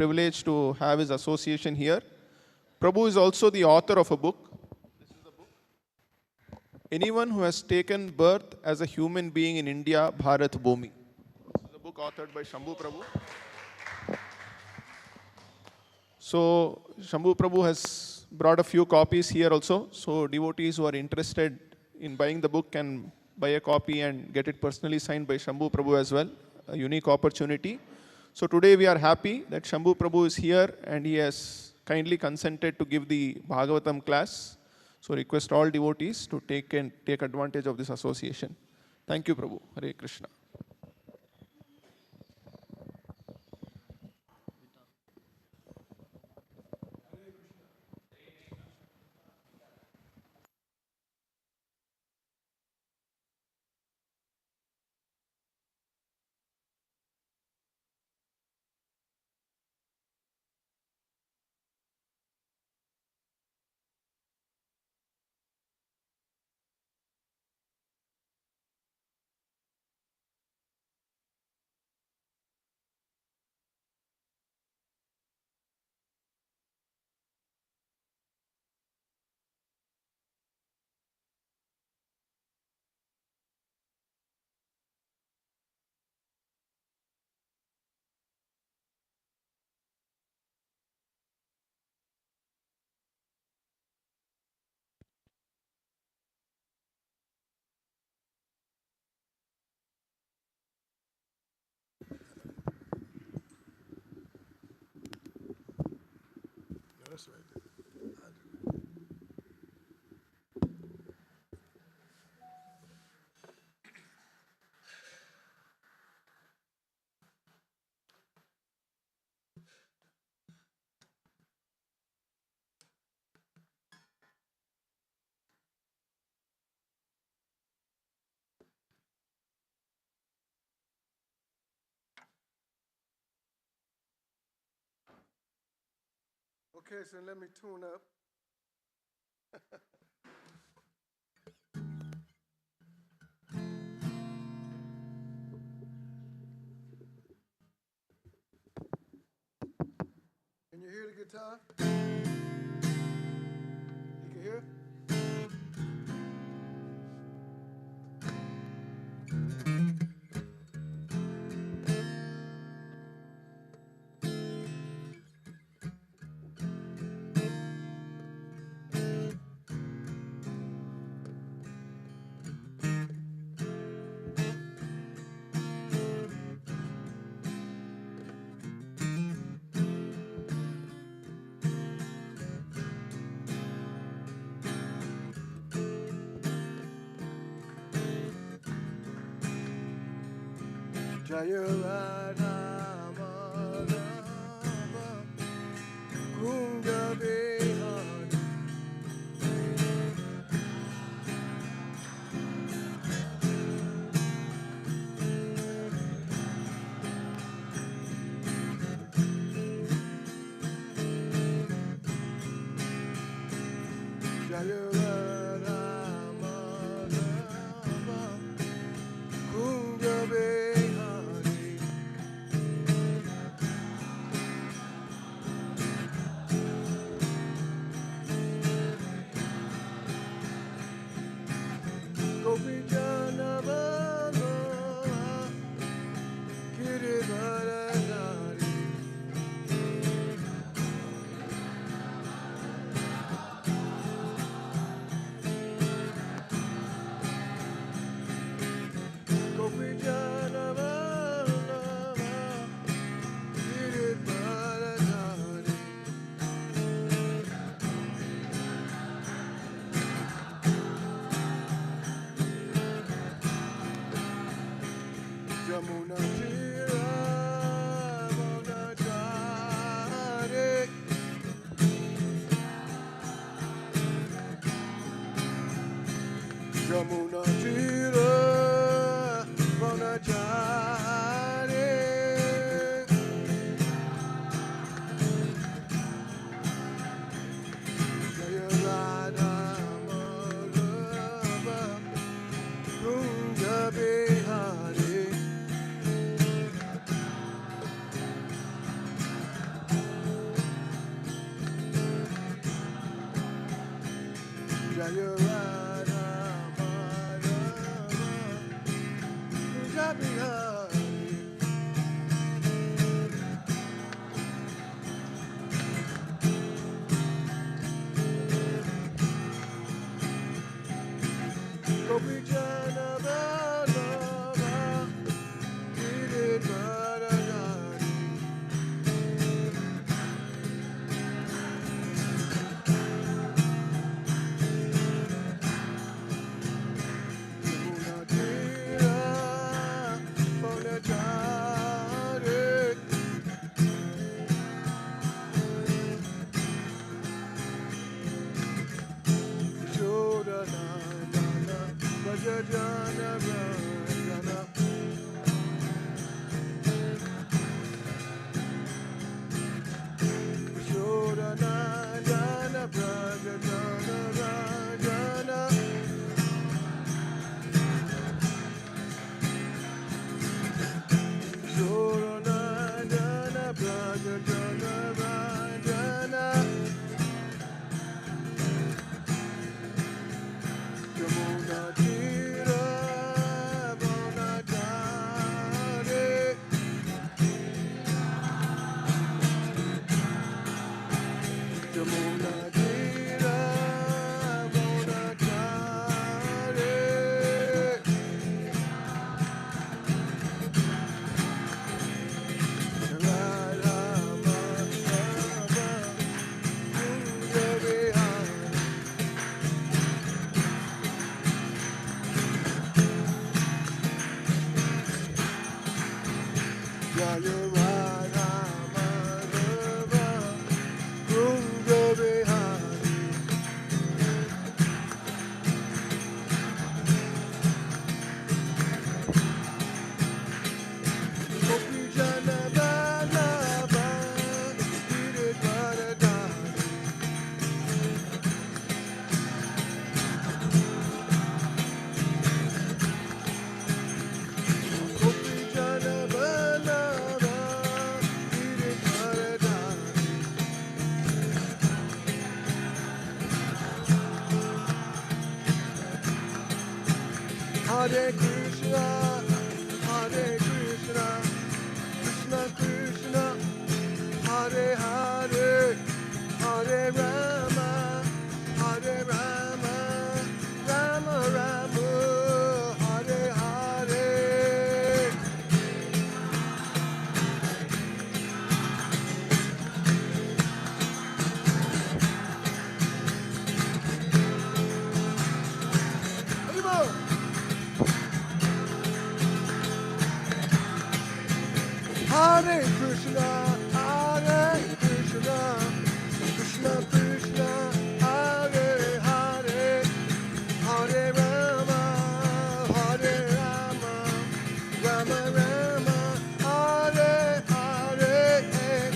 privilege to have his association here. Prabhu is also the author of a book. This is the book. Anyone who has taken birth as a human being in India, Bharat Bhumi. This is a book authored by Shambu Prabhu. So Shambu Prabhu has brought a few copies here also. So devotees who are interested in buying the book can buy a copy and get it personally signed by Shambu Prabhu as well. A unique opportunity. So today we are happy that Shambu Prabhu is here and he has kindly consented to give the Bhagavatam class. So request all devotees to take advantage of this association. Thank you, Prabhu. Hare Krishna. That's right. Okay, so let me tune up. Can you hear the guitar? You can hear? Jaya Radha Madhava Kunja Behari Jaya Radha Madhava Kunja Behari Jaya Radha Madhava Kunja Bihari Gopi Jana Vallabha Giridharadhari Yamuna Tira Bonachari Shodhanandana Vajrajana Vajana Shodhanandana Vajrajana Vajana Shodhanandana Vajrajana Vajana Yamuna Tira Bonachari Yamuna Tira Bonachari Radha Madhava Kunja Bihari Jaya Radha Madhava Kunja Bihari Gopi Jana Vallabha Giridharadhari Gopi Jana Vallabha Giridharadhari Hare Krishna, Hare Krishna, Krishna Krishna, Hare Hare, Hare Rama, Hare Rama, Rama Rama, Hare Hare. Haribol. Hare Krishna, Hare Krishna, Krishna Krishna, Hare Hare, Hare Rama, Hare Rama, Rama Rama, Hare Hare.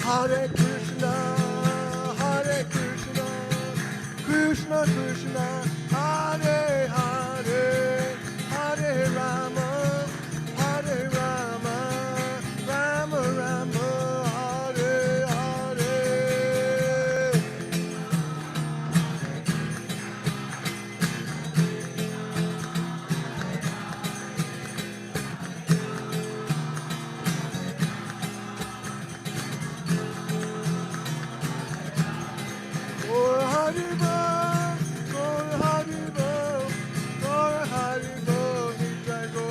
Hare Krishna, Hare Krishna, Krishna Krishna, Hare Hare, Hare Rama, Hare Rama, Rama Rama, Hare Hare. Gaur Haribol, Gaur Haribol, Gaur Haribol, Nitya Gaur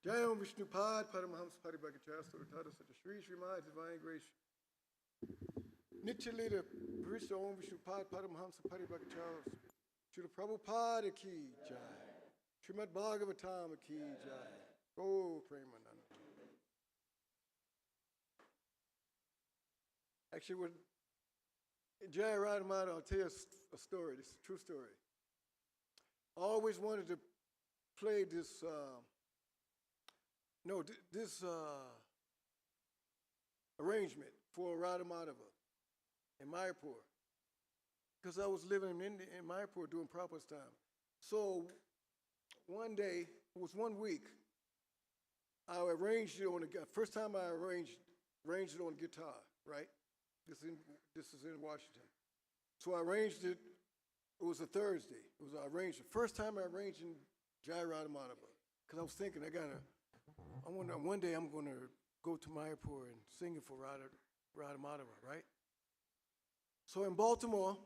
Jai Om Vishnupad Paramahams Paribhagacharya Suratara Sata Shri Srimad Divine Grace Nitya Leader Parishta Om Vishnupad Paramahams Paribhagacharya Srila Prabhupada Ki Jai Srimad Bhagavatam Ki Jai Go Premananda. Actually, with Jai Radhamada, I'll tell you a story. This is a true story. I always wanted to play this, arrangement for Radhamadava in Mayapur, because I was living in Mayapur during Prabhupada's time. So one day, it was 1 week, I arranged it on the first time I arranged it on guitar, right? This is in Washington. So I arranged it. It was a Thursday. I arranged it. First time I arranged in Jai Radhamadava, because I was thinking one day I'm going to go to Mayapur and sing it for Radhamadava, right? So in Baltimore,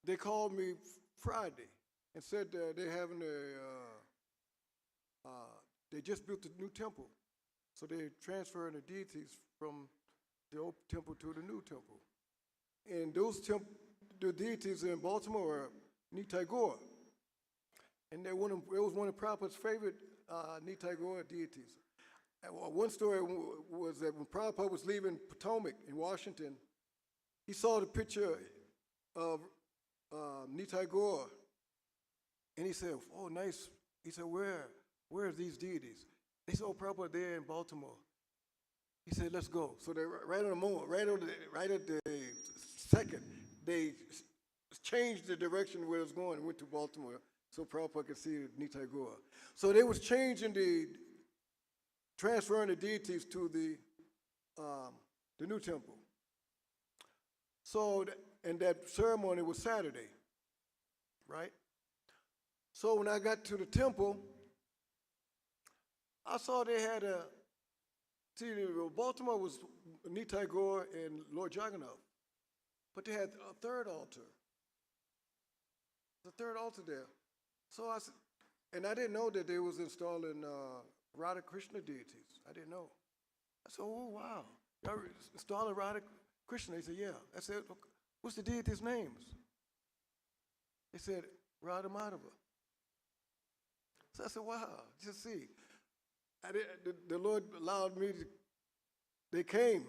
they called me Friday and said they're having they just built a new temple. So they're transferring the deities from the old temple to the new temple. And the deities in Baltimore are Nitai Gaur. And it was one of Prabhupada's favorite Nitai Gaur deities. And one story was that when Prabhupada was leaving Potomac in Washington, he saw the picture of Nitai Gaur, and he said, "Oh, nice." He said, "Where are these deities?" They said, "Oh, Prabhupada, they're in Baltimore." He said, "Let's go." So they right on the moment, right at the second, they changed the direction where it was going and went to Baltimore so Prabhupada could see Nitai Gaur. So they was transferring the deities to the new temple. So, and that ceremony was Saturday, right? So when I got to the temple, I saw they had Baltimore was Nitai Gaur and Lord Jagannath, but they had a third altar. The third altar there. So I said, and I didn't know that they was installing Hare Krishna deities. I didn't know. I said, "Oh, wow. Y'all installing Hare Krishna?" They said, "Yeah." I said, "What's the deities' names?" They said, Radhamadava. So I said, "Wow, just see." The Lord allowed me to, they came.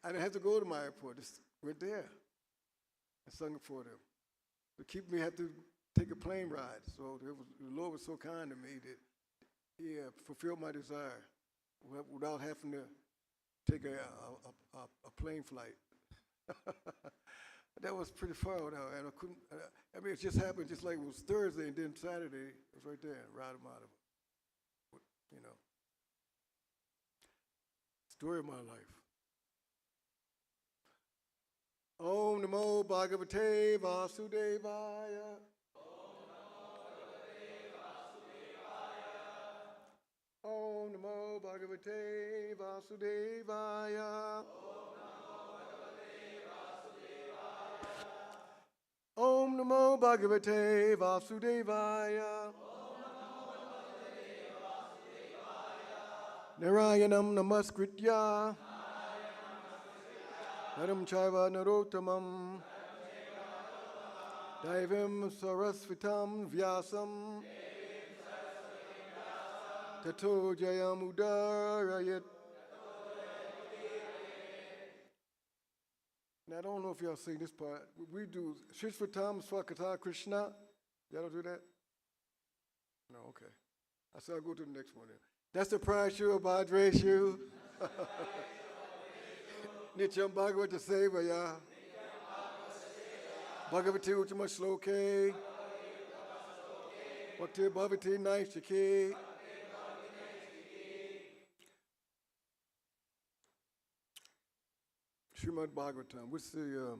I didn't have to go to my airport. Just went there and sung it for them. To keep me, had to take a plane ride. So the Lord was so kind to me that He fulfilled my desire without having to take a plane flight. That was pretty far, though, and I couldn't. I mean, it just happened just like it was Thursday, and then Saturday it was right there, Radhamadava. You know, story of my life. Om Namo Bhagavate Vasudevaya. Om Namo Bhagavate Vasudevaya. Om Namo Bhagavate Vasudevaya. Narayanam Namaskritya. Naram Chaiva Narottamam. Daivam Sarasvitam Vyasam. Tato Jayam Udarayat. Now, I don't know if y'all sing this part. We do Shishvatam Swakata Krishna. Y'all don't do that? No, okay. I said I'll go to the next one then. That's the Prashu Bhadreshu. Nityam Bhagavata Sevaya. Bhagavati Uttama Shloke. Bhakti Bhavati Naishake. Srimad Bhagavatam. What's the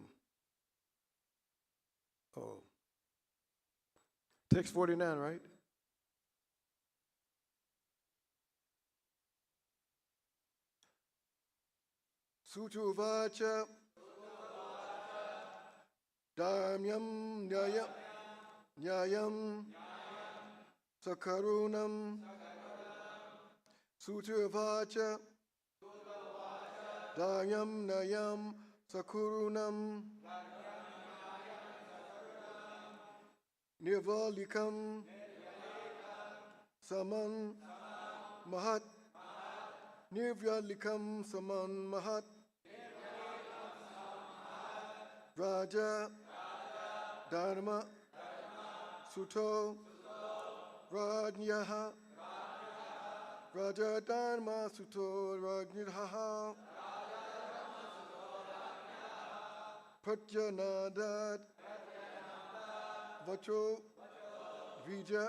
text 49, right? Suchuvacha Dharmyam Nyayam Sakarunam Sutra Vacha, Dayam Nayam Sakurunam, Nirvalikam, Saman Mahat, Nirvyalikam Saman Mahat, Raja, Dharma, Suto, Rajnyaha, Raja Dharma Suto Rajnyaha, Pratyanadat, Vacho, Dvija,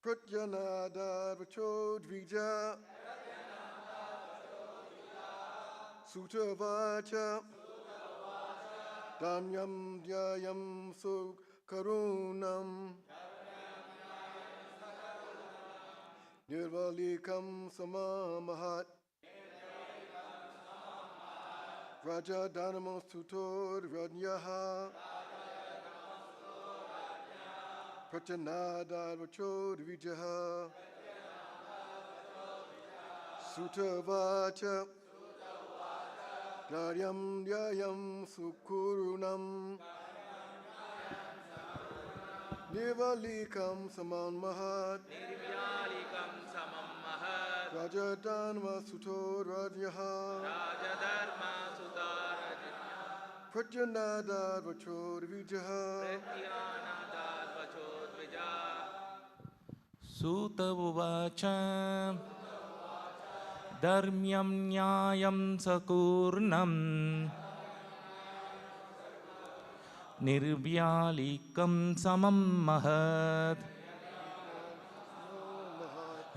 Pratyanadat, Vacho, Dvija, Sutta Vacha, Dhamyam Dhyayam Sukarunam, Nirvalikam Samamahat, Raja Dhanamo Suto Rajnyaha, Pratyanadat Vacho Dvijaha, Sutta Vacha, Dharyam Dhyayam Sukurunam, Nirvalikam Saman Mahat, Nirvyalikam samam mahat Rajadhanma Suto Rajyaha, Rajadharma sutarajanya Pratyanada Vacho Dvijaha, Pratyanadad vachodvija Sutta uvacha dharmyam nyayam sakurnam nirvyalikam samam mahat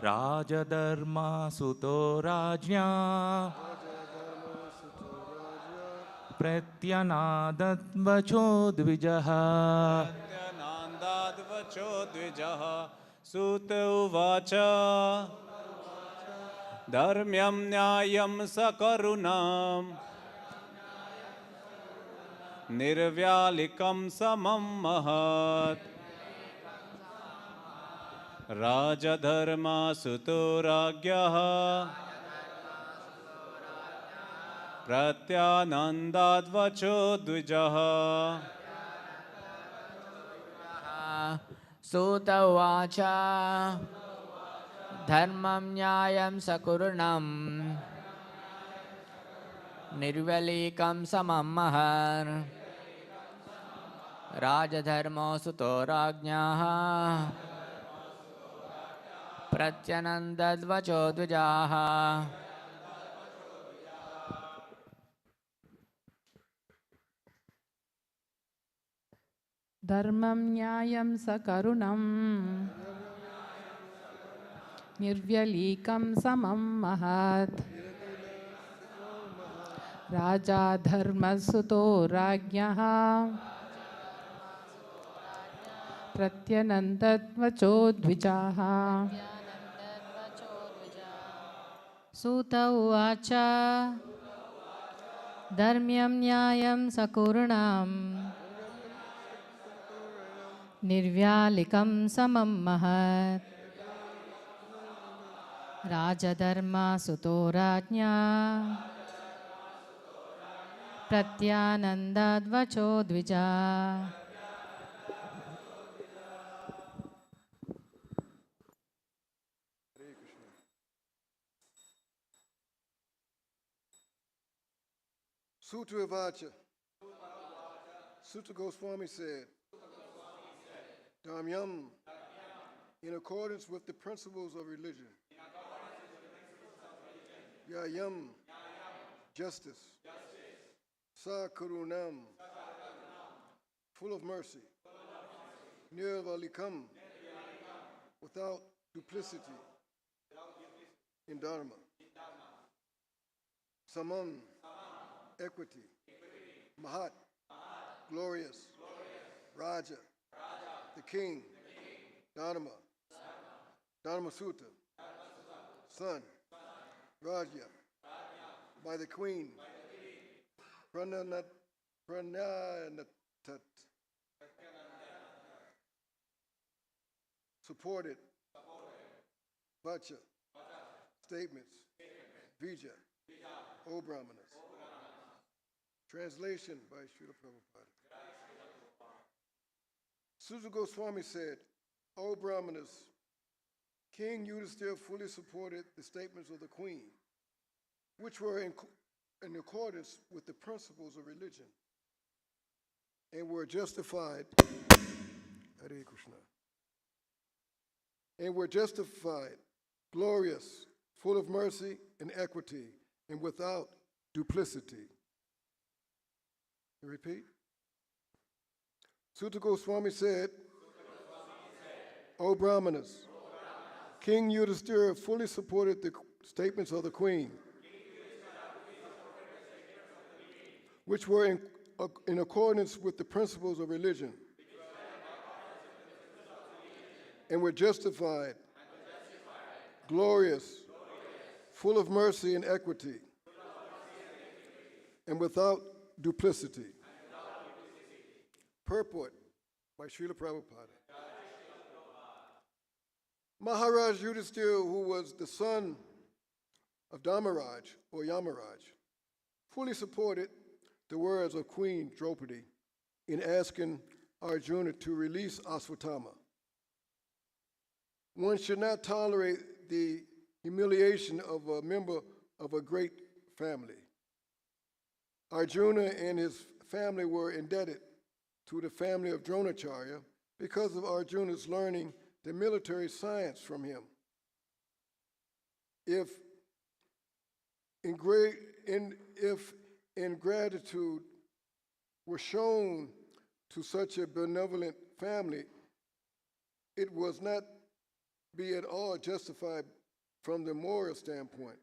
rajadharma suto rajnya Rajadharma Suto Rajya, pratyanadat vacho dvijaha Nandadvacho Dvijaha Sutta Uvacha Dharmyam Nyayam Sakarunam Nirvyalikam Samam Mahat Rajadharma Suto Ragyaha Pratyanandadvacho Dvijaha Sutta Vacha Dharmam Nyayam Sakurnam Nirvalikam Samam Mahar Rajadharma Suto Rajnyaha Pratyanandad Vacho Dvijaha Dharmam Nyayam Sakarunam Nirvyalikam Samam Mahat Raja Dharma Suto Rajnyaha Pratyanandat Vacho Dvijaha Sutta Uvacha Dharmyam Nyayam Sakurnam Nirvyalikam Samam Mahat Rajadharma Suto Rajnya Pratyanandad Vacho Dvija Hare Krishna. Sutra Vacha, Sutta Goswami said, Dhamyam, in accordance with the principles of religion, Yayam, justice, Sakarunam, full of mercy, Nirvalikam, without duplicity, in Dharma, Saman, equity, Mahat, glorious, Raja, the king, Dharma, Dharma Sutta, son, Raja, by the queen, Prananatat, supported, Vacha, statements. Vija. O Brahmanas. Translation by Srila Prabhupada. Suta Goswami said, O Brahmanas, King Yudhisthira fully supported the statements of the queen, which were in accordance with the principles of religion, and were justified, Hare Krishna, and were justified, glorious, full of mercy and equity, and without duplicity. You repeat? Suta Goswami said, O Brahmanas, King Yudhisthira fully supported the statements of the queen, which were in accordance with the principles of religion, and were justified, glorious, full of mercy and equity, and without duplicity. Purport by Srila Prabhupada. Maharaj Yudhisthira, who was the son of Dharmaraj or Yamaraj, fully supported the words of Queen Draupadi in asking Arjuna to release Aswatthama. One should not tolerate the humiliation of a member of a great family. Arjuna and his family were indebted to the family of Dronacharya because of Arjuna's learning the military science from him. If ingratitude were shown to such a benevolent family, it was not be at all justified from the moral standpoint.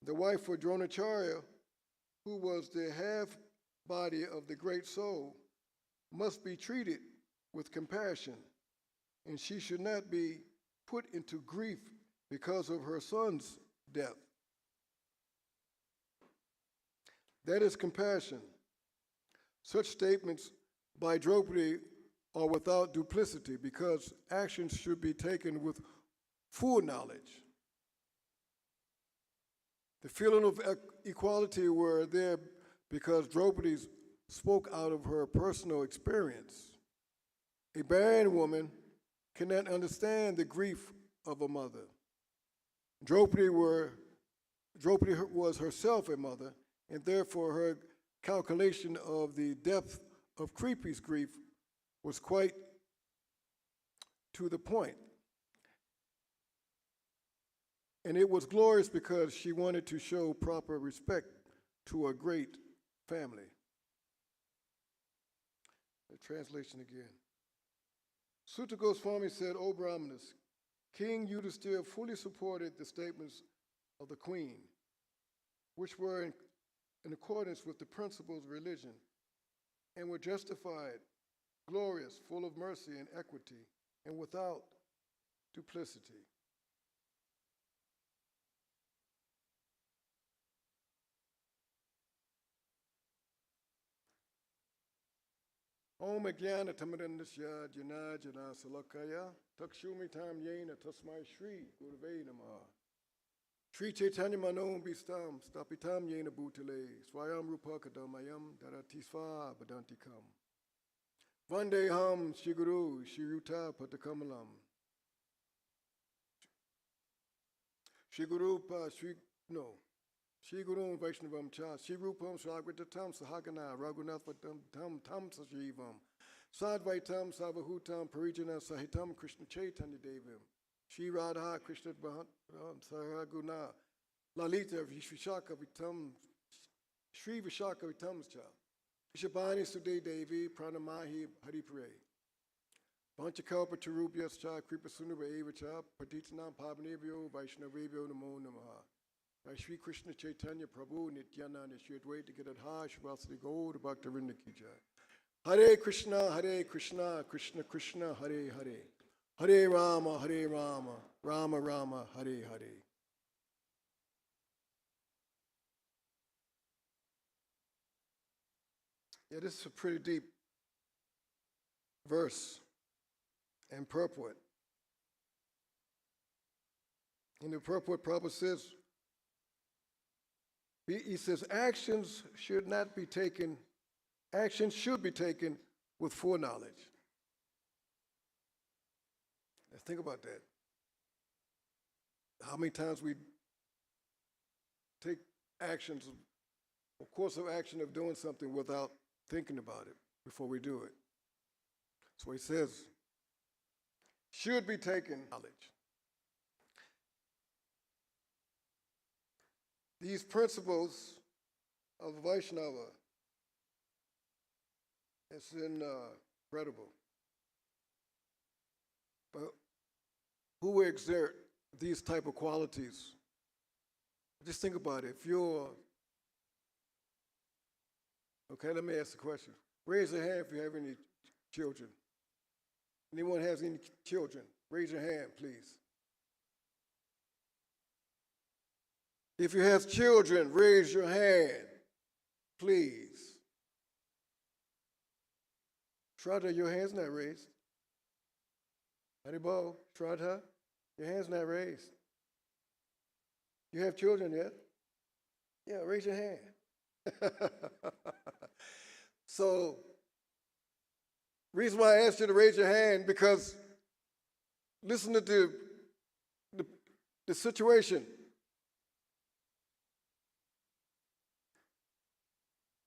The wife of Dronacharya, who was the half-body of the great soul, must be treated with compassion, and she should not be put into grief because of her son's death. That is compassion. Such statements by Draupadi are without duplicity because actions should be taken with full knowledge. The feeling of equality were there because Draupadi spoke out of her personal experience. A barren woman cannot understand the grief of a mother. Draupadi was herself a mother, and therefore her calculation of the depth of Kripi's grief was quite to the point. And it was glorious because she wanted to show proper respect to a great family. The translation again. Suta Goswami said, O Brahmanas, King Yudhisthira fully supported the statements of the queen, which were in accordance with the principles of religion, and were justified, glorious, full of mercy and equity, and without duplicity. Om Jnana Tamadandasya Jana Jana Salakaya Takshumi Tam Yena Tasmai Shri Gurave Namaha Shri Chaitanya Manom Bistam Stapitam Yena Bhutale Swayam Rupakadamayam Daratisva Badantikam Vande Ham Shri Guru Shri Ruta Patakamalam Shri Guru Pa Shri Guru Vaishnavam Cha, Shri Rupam Swagritatam Sahagana, Raghunathatam Tam Sajivam, Sadvaitam Savahutam Parijana Sahitam Krishna Chaitanya Devam, Shri Radha Krishna Sahaguna, Lalita Vishvishaka Vitam, Shri Vishaka Vitam Cha, Vishabhani Sude Devi Pranamahi Haripure, Panchakalpa Tarubhyas Cha, Kripasunava Eva Cha, Patitanam Pavanevyo, Vaishnavevyo Namo Namaha. Shri Krishna Chaitanya Prabhu Nityananda Shri Advaita Gadadha Shivasadi Gaur Bhaktavinda Ki Jai. Hare Krishna, Krishna Krishna, Hare Hare. Hare Rama, Rama Rama, Hare Hare. Yeah, this is a pretty deep verse and purport. And the purport Prabhupada says, he says, actions should be taken with foreknowledge. Now think about that. How many times we take actions, a course of action of doing something without thinking about it before we do it. So he says, should be taken knowledge. These principles of Vaishnava, it's incredible. But who will exert these type of qualities? Just think about it. If you're, okay, let me ask the question. Raise your hand if you have any children. Anyone has any children? Raise your hand, please. If you have children, raise your hand, please. Shraddha, your hand's not raised. Haribo, Shraddha, your hand's not raised. You have children yet? Yeah, raise your hand. So, reason why I asked you to raise your hand, because listen to the situation.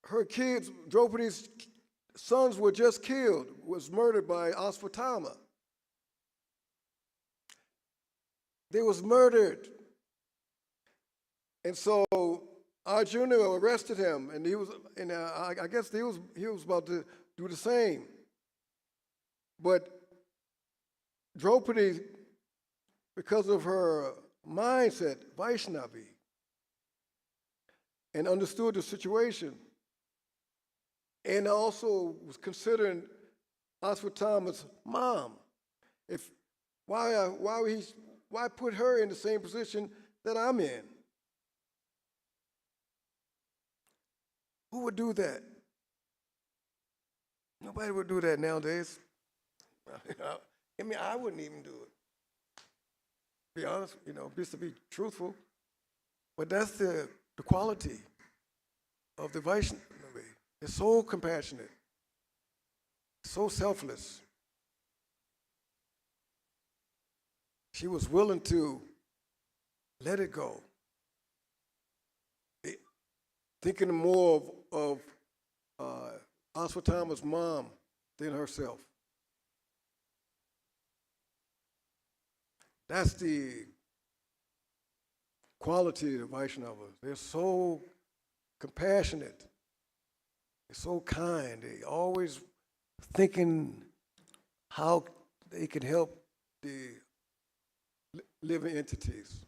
Her kids, Draupadi's sons were just killed, was murdered by Ashvatthama. They was murdered. And so Arjuna arrested him, and I guess he was about to do the same. But Draupadi, because of her mindset, Vaishnavi, and understood the situation, and also was considering Ashvatthama's mom. Why put her in the same position that I'm in? Who would do that? Nobody would do that nowadays. I mean, I wouldn't even do it. Be honest, just to be truthful. But that's the quality of the Vaishnavi. It's so compassionate, so selfless. She was willing to let it go, thinking more of Ashvatthama's mom than herself. That's the quality of the Vaishnavas. They're so compassionate. They're so kind. They always thinking how they can help the living entities.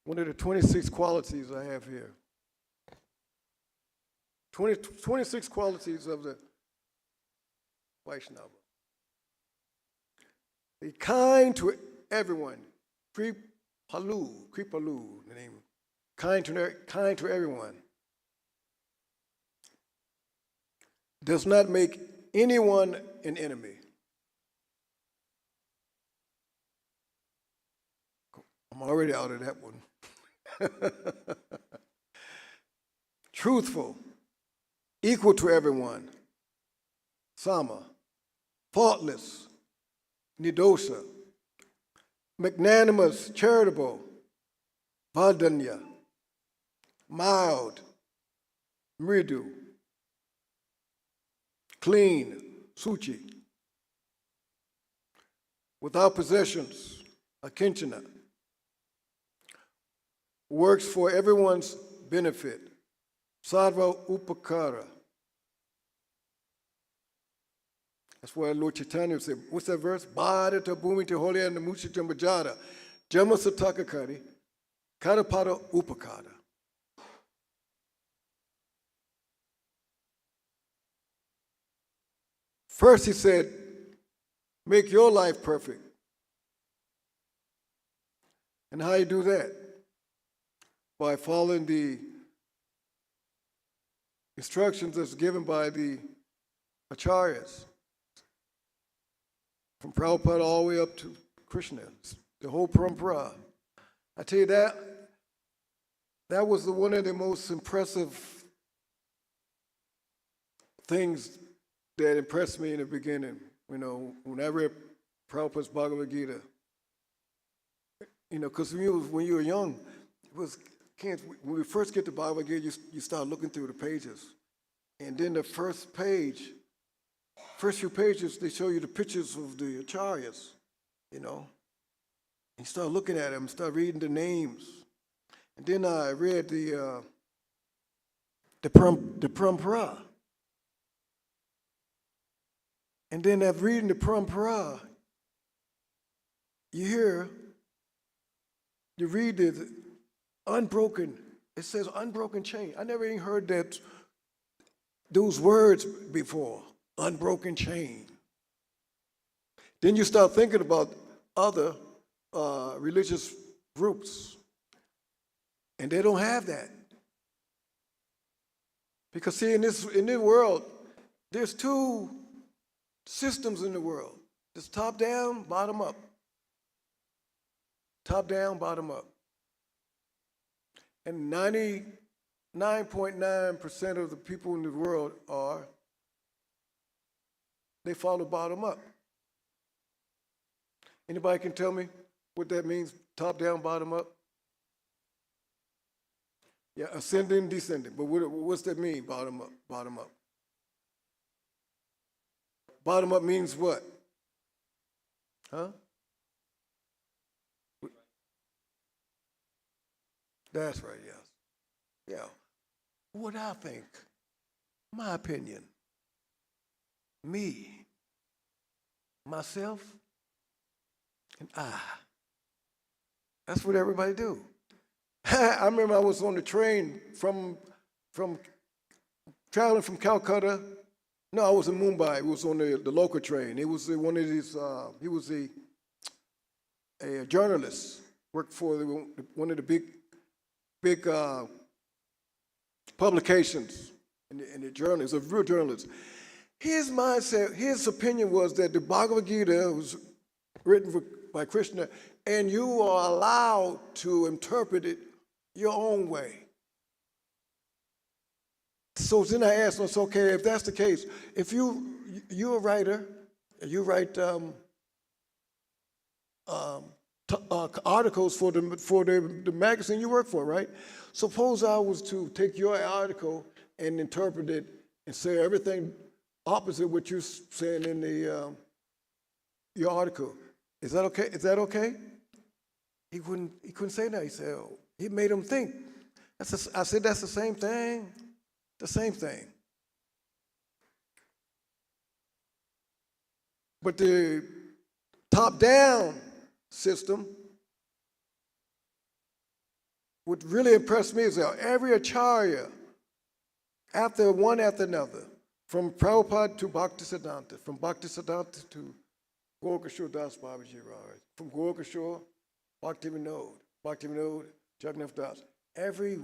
One of the 26 qualities I have here. 26 qualities of the Vaishnava. Be kind to everyone. Kripalu, the name. Kind to everyone. Does not make anyone an enemy. I'm already out of that one. Truthful, equal to everyone. Sama, faultless, nidosha, magnanimous, charitable, vardanya, mild, mridu, clean, suchi, without possessions, akinchana, works for everyone's benefit, sarva upakara. That's why Lord Chaitanya said, what's that verse? Bhadata bhumite holy and mucha jambajara, jama satakakari, karapada upakara. First he said, make your life perfect. And how you do that? By following the instructions that's given by the acharyas. from Prabhupada all the way up to Krishna, the whole parampara. I tell you that was one of the most impressive things that impressed me in the beginning. You know, when I read Prabhupada's Bhagavad Gita, you know, because when you were young, when we first get to Bhagavad Gita, you start looking through the pages. And then the first few pages, they show you the pictures of the acharyas, you know. You start looking at them, start reading the names. And then I read the parampara. And then after reading the parampara, you read the unbroken, it says unbroken chain. I never even heard those words before, unbroken chain. Then you start thinking about other religious groups, and they don't have that. Because see, in this world, there's two systems in the world. There's top down, bottom up. Top down, bottom up. And 99.9% of the people in the world they follow bottom up. Anybody can tell me what that means, top down, bottom up? Yeah, ascending, descending. But what's that mean, bottom up, bottom up? Bottom up means what? Huh? That's right, yes. Yeah. What I think, my opinion, me, myself, and I. That's what everybody do. I remember I was on the train from traveling from Calcutta. No, I was in Mumbai. It was on the local train. It was one of these, he was a journalist, worked for one of the big publications in the journal. He's a real journalist. His mindset, his opinion was that the Bhagavad Gita was written by Krishna, and you are allowed to interpret it your own way. So then I asked him, it's okay, if that's the case, if you're a writer, you write articles for the magazine you work for, right? Suppose I was to take your article and interpret it and say everything opposite what you're saying in your article. Is that okay? Is that okay? He couldn't say that. He said, oh, he made him think. I said, that's the same thing. The same thing. But the top-down system, what really impressed me is that every acharya, after another, from Prabhupada to Bhaktisiddhanta, from Bhaktisiddhanta to Gaurkishore Das Babaji Raj, from Gaurkishore, Bhaktivinoda, Jagannath Das, every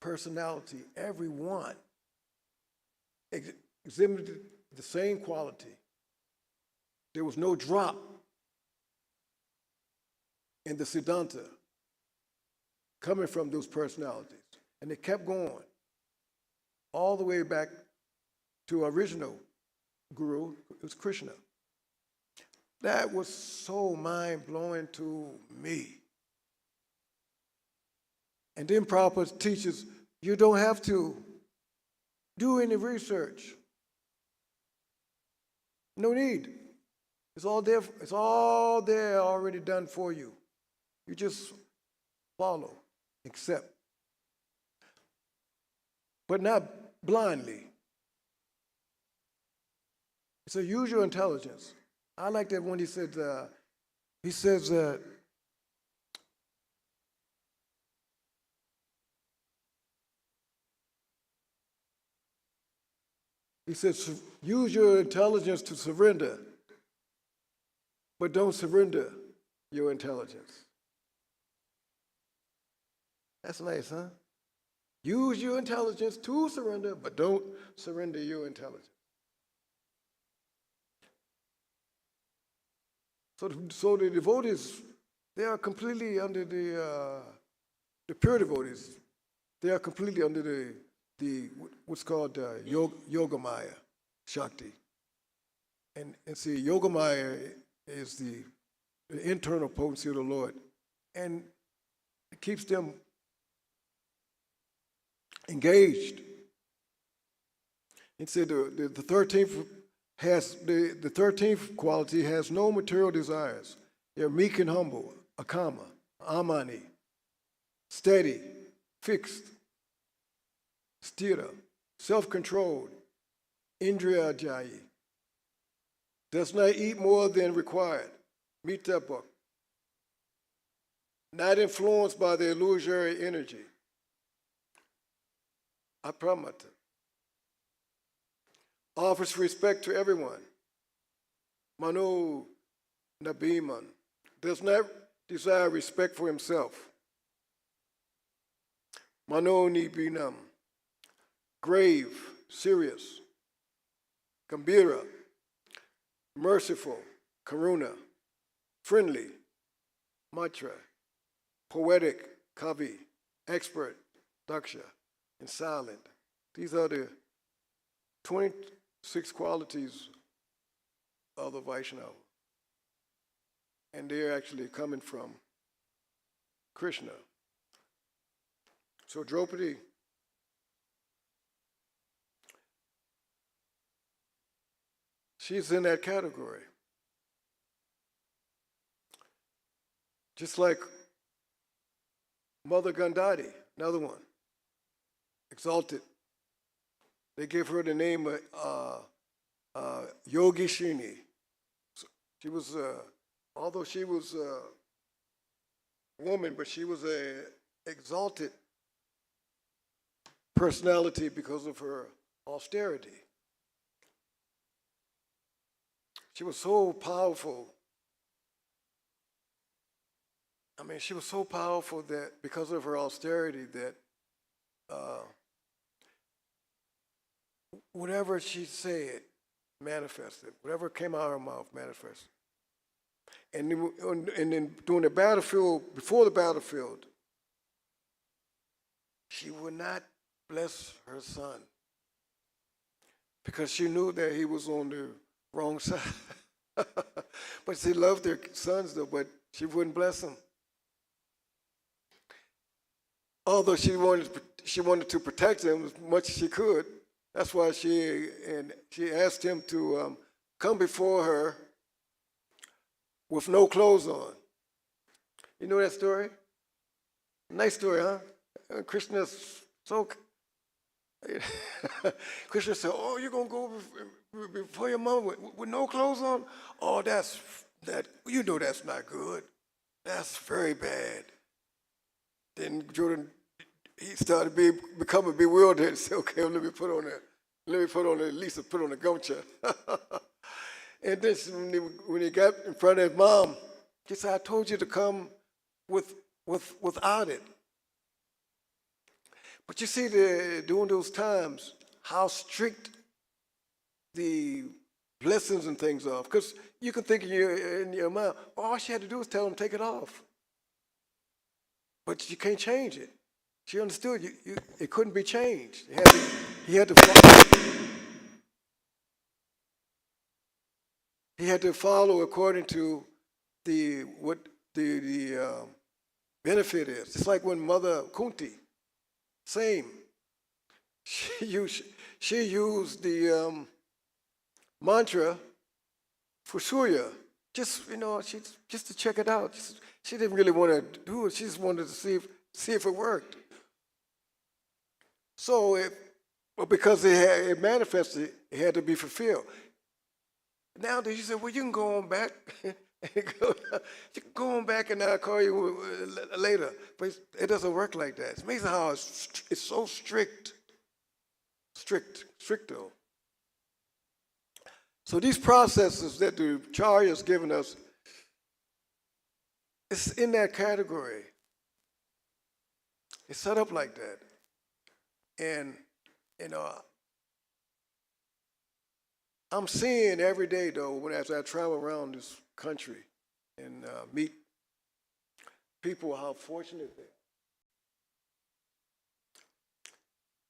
personality, everyone exhibited the same quality. There was no drop in the Siddhanta coming from those personalities. And they kept going all the way back to original guru, it was Krishna. That was so mind-blowing to me. And then Prabhupada teaches, you don't have to do any research. No need. It's all there already done for you. You just follow, accept. But not blindly. So use your intelligence. I like that when he says use your intelligence to surrender, but don't surrender your intelligence. That's nice, huh? Use your intelligence to surrender, but don't surrender your intelligence. So the devotees, they are completely under the pure devotees. They are completely under the what's called Yogamaya Shakti. And see, Yogamaya is the internal potency of the Lord. And it keeps them engaged. It said the 13th has the 13th quality has no material desires. They're meek and humble, akama, amani, steady, fixed, sthira, self-controlled, indriya jayi. Does not eat more than required. Meet that book. Not influenced by the illusory energy. Apramata. Offers respect to everyone. Manu Nabiman. Does not desire respect for himself. Mano Nibinam. Grave, serious. Gambira. Merciful. Karuna. Friendly. Matra. Poetic. Kavi. Expert. Daksha. And silent. These are the 26 qualities of the Vaishnava. And they're actually coming from Krishna. So Draupadi, she's in that category. Just like Mother Gandhari, another one, exalted. They gave her the name Yogishini. So she was, although she was a woman, but she was a exalted personality because of her austerity. She was so powerful. I mean, she was so powerful that because of her austerity that whatever she said manifested. Whatever came out of her mouth manifested. And then during the battlefield, before the battlefield, she would not bless her son because she knew that he was on the wrong side. But she loved her sons though, but she wouldn't bless them. Although she wanted to protect him as much as she could. That's why she asked him to come before her with no clothes on. You know that story? Nice story, huh? Krishna's so. Krishna said, "Oh, you're gonna go before your mom with no clothes on? Oh, that. You know that's not good. That's very bad." Then Jordan, he started becoming bewildered and said, "Okay, let me put on at least put on a gumcha." And then when he got in front of his mom, he said, "I told you to come without it." But you see, during those times, how strict the blessings and things are. Because you can think in your mind, all she had to do was tell him, take it off. But you can't change it. She understood it couldn't be changed. He had to follow according to what the benefit is. It's like when Mother Kunti, same. She used the mantra for Surya, just just to check it out. She didn't really want to do it. She just wanted to see if it worked. So because it manifested, it had to be fulfilled. Now she said, "Well, you can go on back. You can go on back, and I'll call you later." But it doesn't work like that. It's amazing how it's so strict though. So these processes that the Acharya has given us, it's in that category. It's set up like that. And, I'm seeing every day, though, as I travel around this country, and meet people, how fortunate they are.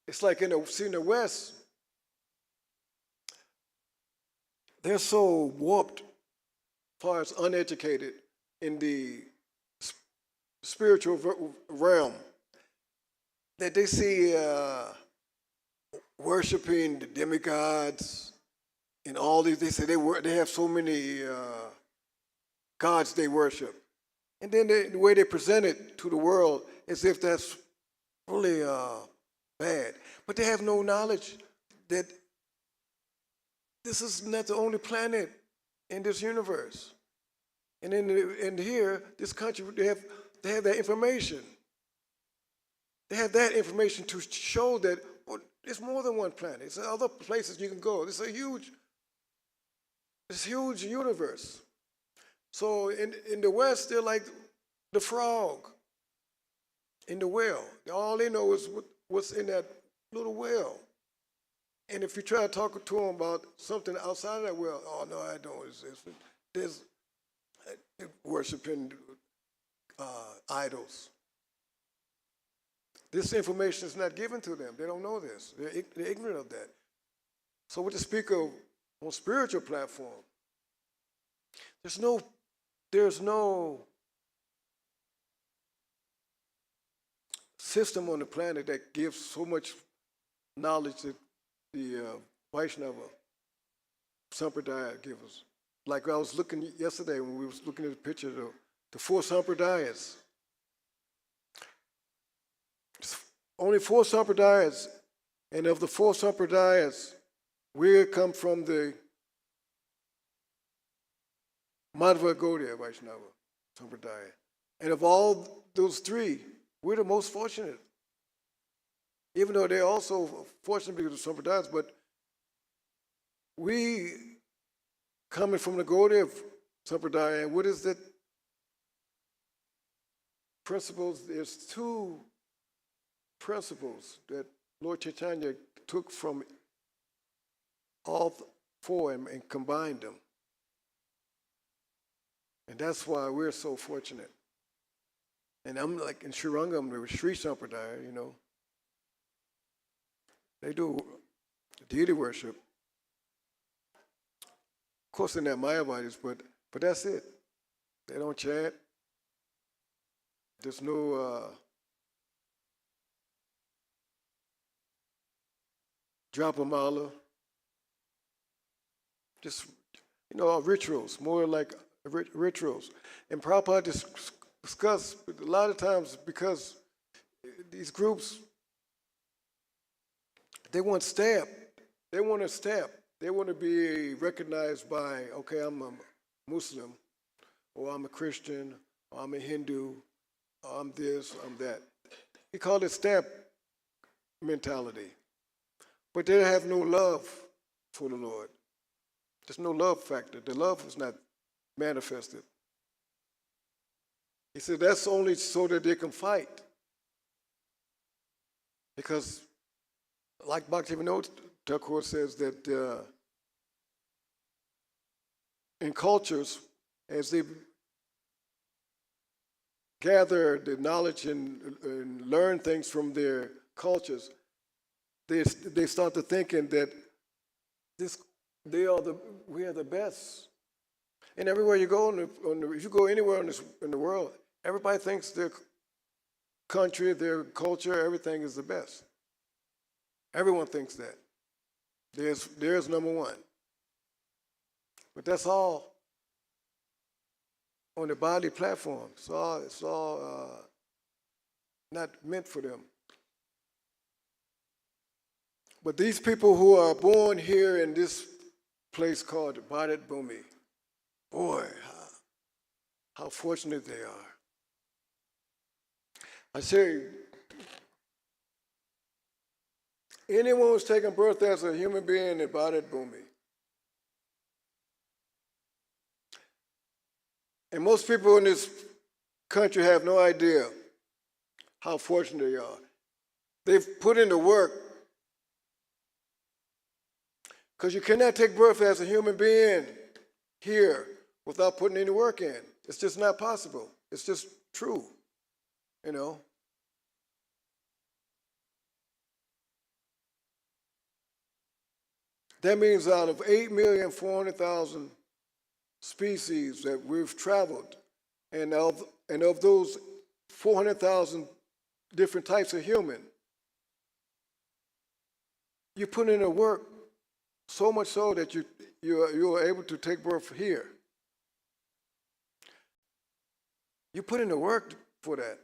It's like in the West, they're so warped as far as uneducated in the spiritual realm that they see worshiping the demigods and all these. They say they have so many gods they worship, and then the way they present it to the world as if that's really bad. But they have no knowledge that this is not the only planet in this universe. And in here, this country, they have that information. They have that information to show that it's more than one planet. It's other places you can go. It's a huge universe. So in the West, they're like the frog in the well. All they know is what's in that little well. And if you try to talk to them about something outside of that well, oh, no, I don't. There's worshiping idols. This information is not given to them. They don't know this. They're ignorant of that. So what to speak of on spiritual platform, there's no system on the planet that gives so much knowledge that the Vaishnava Sampradaya gives us. Like I was looking yesterday when we was looking at the picture of the 4 Sampradayas. Only 4 Sampradayas, and of the 4 Sampradayas, we come from the Madhva Gaudiya Vaishnava Sampradaya. And of all those 3, we're the most fortunate. Even though they're also fortunate because of Sampradayas, but we, coming from the Gaudiya Sampradaya, and what is that principles? There's 2 principles that Lord Chaitanya took from all 4 and combined them. And that's why we're so fortunate. And I'm like in Sri Rangam, there was Sri Sampradaya, you know. They do deity worship. Of course, they're not Mayavadis, but that's it. They don't chant. There's no drop a mala. Just, you know, rituals, more like rituals. And Prabhupada discussed a lot of times because these groups, they want stamp. They want a stamp. They want to be recognized by, okay, I'm a Muslim, or I'm a Christian, or I'm a Hindu, or I'm this, I'm that. He called it stamp mentality. But they have no love for the Lord. There's no love factor. The love is not manifested. He said that's only so that they can fight. Because, like Bhaktivinoda Thakur says, that in cultures, as they gather the knowledge and learn things from their cultures, they start to thinking that we are the best. And everywhere you go, if you go anywhere in the world, everybody thinks their country, their culture, everything is the best. Everyone thinks that. There's number one. But that's all on the body platform. It's all not meant for them. But these people who are born here in this place called Bharat Bhumi, boy, how fortunate they are. I say, anyone who's taken birth as a human being in Bharat Bhumi, and most people in this country have no idea how fortunate they are. They've put in the work, because you cannot take birth as a human being here without putting any work in. It's just not possible. It's just true, you know. That means out of 8,400,000 species that we've traveled, and of those 400,000 different types of human, you put in the work so much so that you are able to take birth here. You put in the work for that.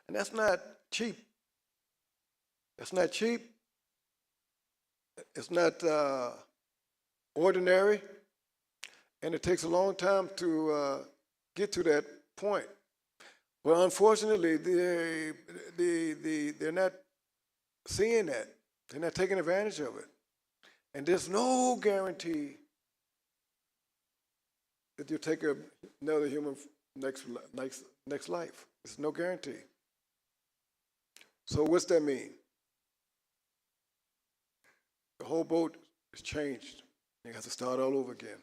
And that's not cheap. That's not cheap. It's not ordinary. And it takes a long time to get to that point. But unfortunately, they're not seeing that. They're not taking advantage of it. And there's no guarantee that you'll take another human next life. There's no guarantee. So what's that mean? The whole boat is changed. You have to start all over again.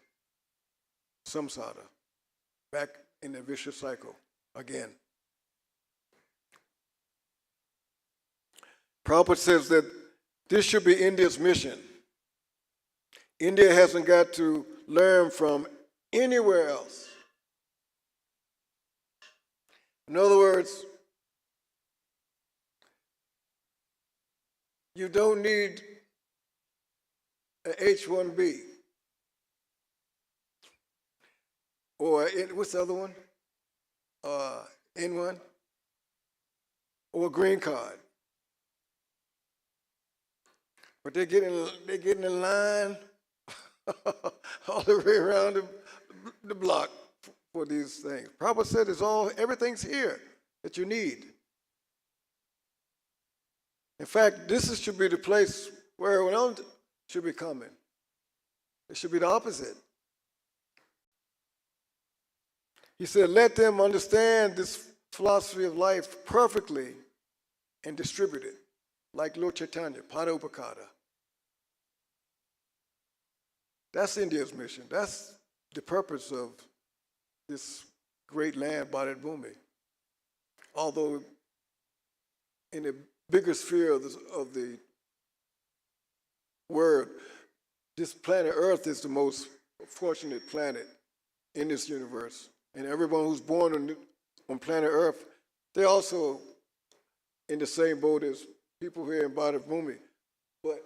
Samsara. Back in the vicious cycle again. Prabhupada says that this should be India's mission. India hasn't got to learn from anywhere else. In other words, you don't need an H-1B. Or what's the other one? N1? Or a green card. But they're getting in line all the way around the block for these things. Prabhupada said everything's here that you need. In fact, this should be the place where everyone else should be coming. It should be the opposite. He said, let them understand this philosophy of life perfectly and distribute it, like Lord Chaitanya, Pada Upakara. That's India's mission. That's the purpose of this great land, Bharat Bhumi. Although in the bigger sphere of the world, this planet Earth is the most fortunate planet in this universe. And everyone who's born on planet Earth, they're also in the same boat as people here in Bharat Bhumi. But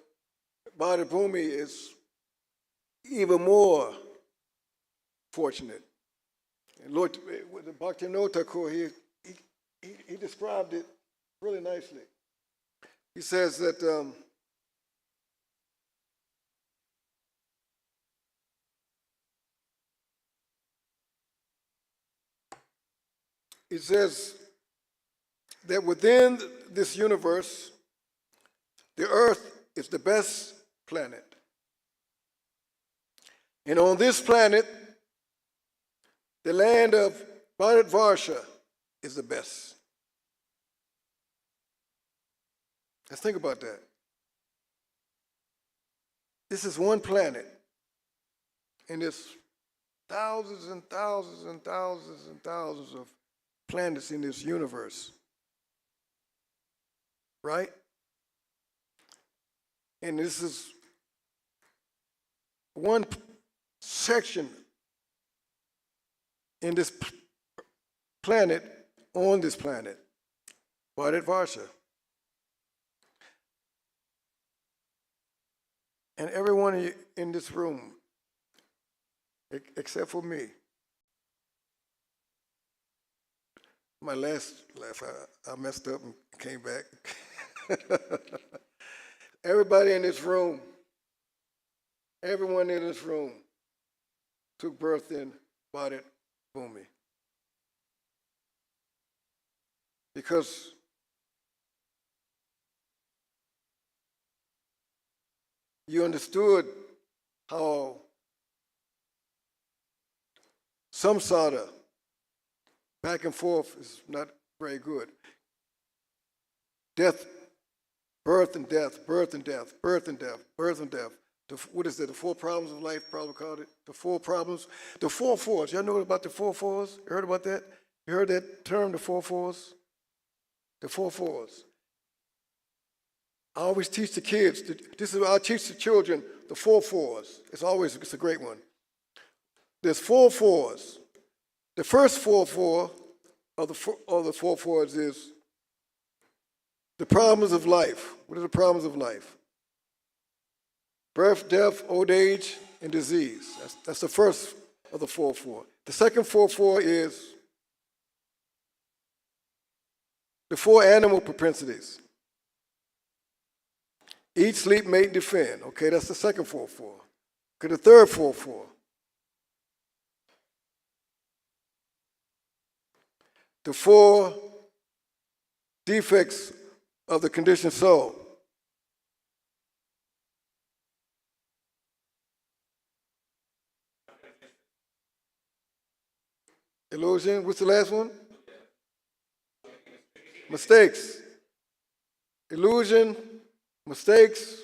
Bharat Bhumi is even more fortunate. And Lord, with the Bhaktivinoda Thakur, he described it really nicely. He says that it says that within this universe, the Earth is the best planet. And on this planet, the land of Bharatvarsha is the best. Let's think about that. This is one planet, and there's thousands and thousands and thousands and thousands of planets in this universe, right? And this is one section in this planet, on this planet, Bharatvarsha. And everyone in this room, except for me, my last laugh, I messed up and came back. Everybody in this room, everyone in this room took birth in Bharat Bhumi. Because you understood how samsara, back and forth, is not very good. Death, birth and death, birth and death, birth and death, birth and death. what is it, the 4 problems of life, Prabhupada called it? The 4 problems. The 4 fours. Y'all know about the 4 fours? You heard about that? You heard that term, the 4 fours? The 4 fours. I always teach the kids, I teach the children the 4 fours. It's a great one. There's 4 fours. The first 4 of the 4 fours is the problems of life. What are the problems of life? Birth, death, old age, and disease. That's the first of the 4. The second 4 is the 4 animal propensities. Eat, sleep, mate, defend. Okay, that's the second 4. Okay, the third 4. The 4 defects of the conditioned soul. Illusion, what's the last one? Mistakes. Illusion, mistakes,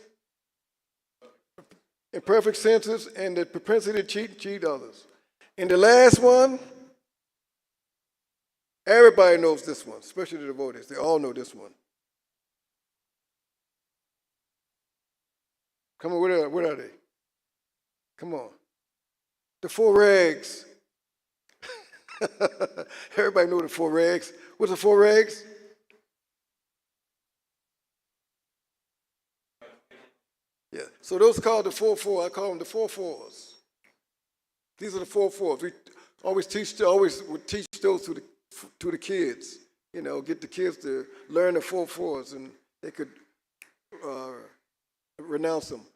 imperfect senses, and the propensity to cheat others. And the last one, everybody knows this one, especially the devotees. They all know this one. Come on, what are they? Come on. The 4 rags. Everybody know the 4 rags. What's the 4 rags? Yeah, so those are called the 4. I call them the 4 fours. These are the 4 fours. We always would teach those to the kids. You know, get the kids to learn the 4 fours, and they could renounce them.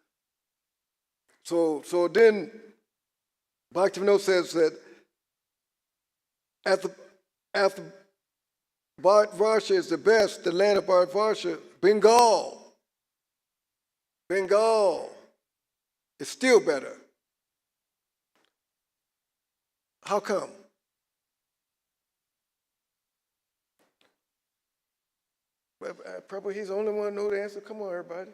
So then, Bhaktivinoda says that after Bharatvarsha is the best, the land of Bharatvarsha, Bengal is still better. How come? Probably he's the only one who knows the answer. Come on, everybody.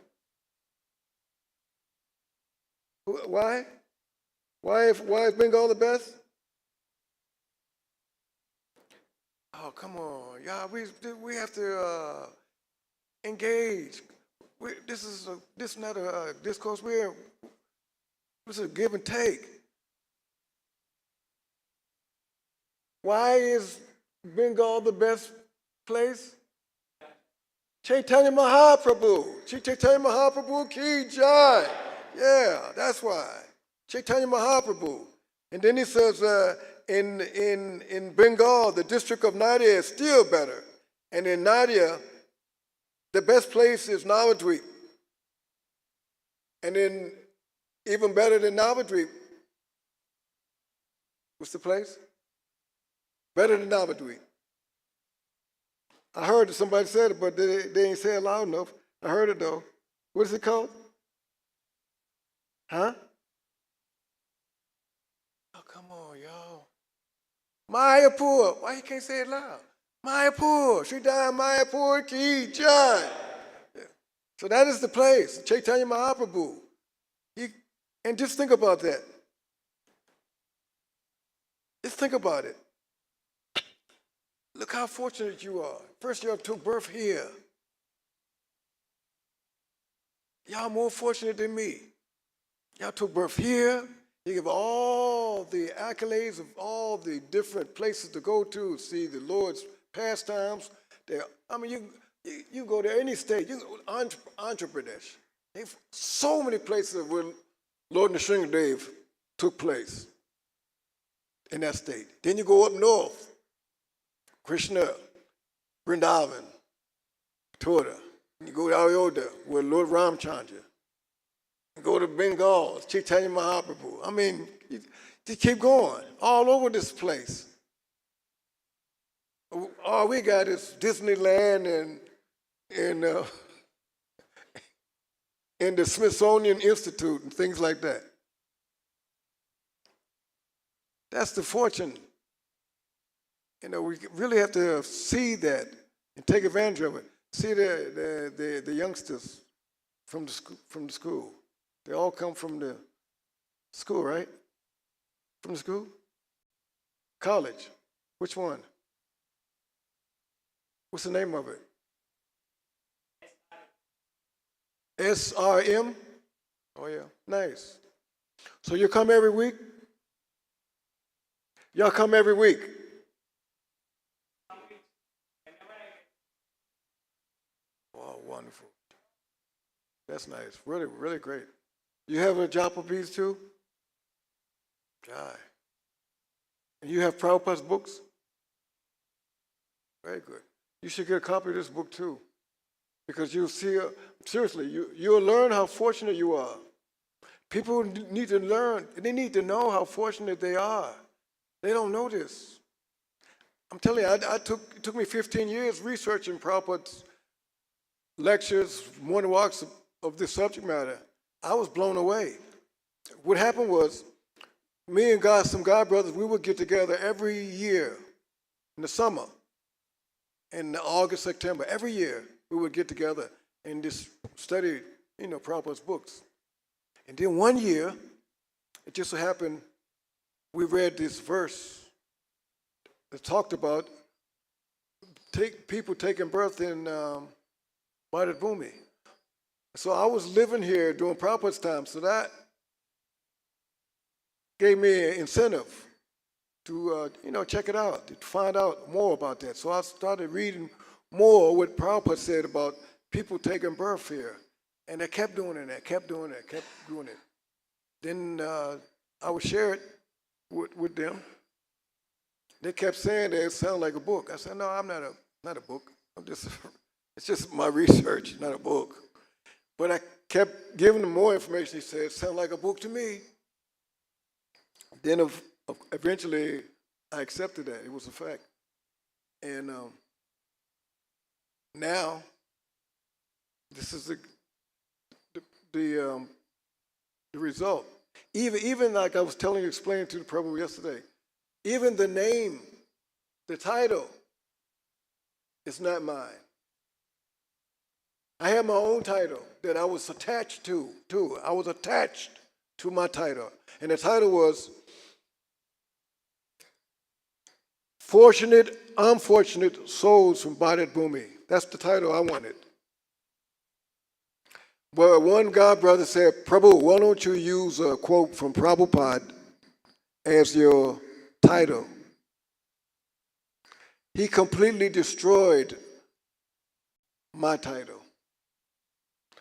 Why? Why is Bengal the best? Oh, come on, y'all. We have to engage. This is not a discourse. This is a give and take. Why is Bengal the best place? Chaitanya Mahaprabhu. Chaitanya Mahaprabhu ki jai. Yeah, that's why. Chaitanya Mahaprabhu. And then he says, in Bengal, the district of Nadia is still better. And in Nadia, the best place is Navadvip. And then, even better than Navadvip, what's the place? Better than Navadvip. I heard somebody said it, but they ain't say it loud enough. I heard it though. What is it called? Huh? Oh, come on, y'all. Mayapur. Why you can't say it loud? Mayapur. Sridhar Mayapur ki jai. So that is the place, Chaitanya Mahaprabhu. And just think about that. Just think about it. Look how fortunate you are. First, you took birth here. Y'all more fortunate than me. Y'all took birth here. You give all the accolades of all the different places to go to, see the Lord's pastimes. I mean, you go to any state. You go to Andhra Pradesh. There's so many places where Lord Nrsimhadev took place in that state. Then you go up north. Krishna, Vrindavan, Mathura. You go to Ayodhya, where Lord Ramchandra. You go to Bengal, Chaitanya Mahaprabhu. I mean, you keep going all over this place. All we got is Disneyland and the Smithsonian Institute and things like that. That's the fortune. You know, we really have to see that and take advantage of it. See the youngsters from the school. They all come from the school, right? From the school? College. Which one? What's the name of it? SRM? Oh, yeah. Nice. So you come every week? Y'all come every week? Oh, wonderful. That's nice. Really, really great. You have a Japa piece too? God. And you have Prabhupada's books? Very good. You should get a copy of this book too. Because you'll see, seriously, you'll learn how fortunate you are. People need to learn, they need to know how fortunate they are. They don't know this. I'm telling you, it took me 15 years researching Prabhupada's lectures, morning walks of this subject matter. I was blown away. What happened was, me and some God brothers, we would get together every year in the summer, in August, September, every year we would get together and just study, Prabhupada's books. And then one year, it just so happened, we read this verse that talked about people taking birth in Bharat Bhumi. So I was living here during Prabhupada's time, so that gave me an incentive to, check it out, to find out more about that. So I started reading more what Prabhupada said about people taking birth here. And I kept doing it, kept doing it. Then I would share it with them. They kept saying that it sounded like a book. I said, no, I'm not a book. It's just my research, not a book. But I kept giving them more information. He said, it sounded like a book to me. Then eventually I accepted that. It was a fact. And now, this is the result. Even like I was explaining to the Prabhu yesterday, even the name, the title, is not mine. I have my own title that I was attached to. I was attached to my title. And the title was Unfortunate Souls from Bharat Bhumi. That's the title I wanted. But one God brother said, Prabhu, why don't you use a quote from Prabhupada as your title? He completely destroyed my title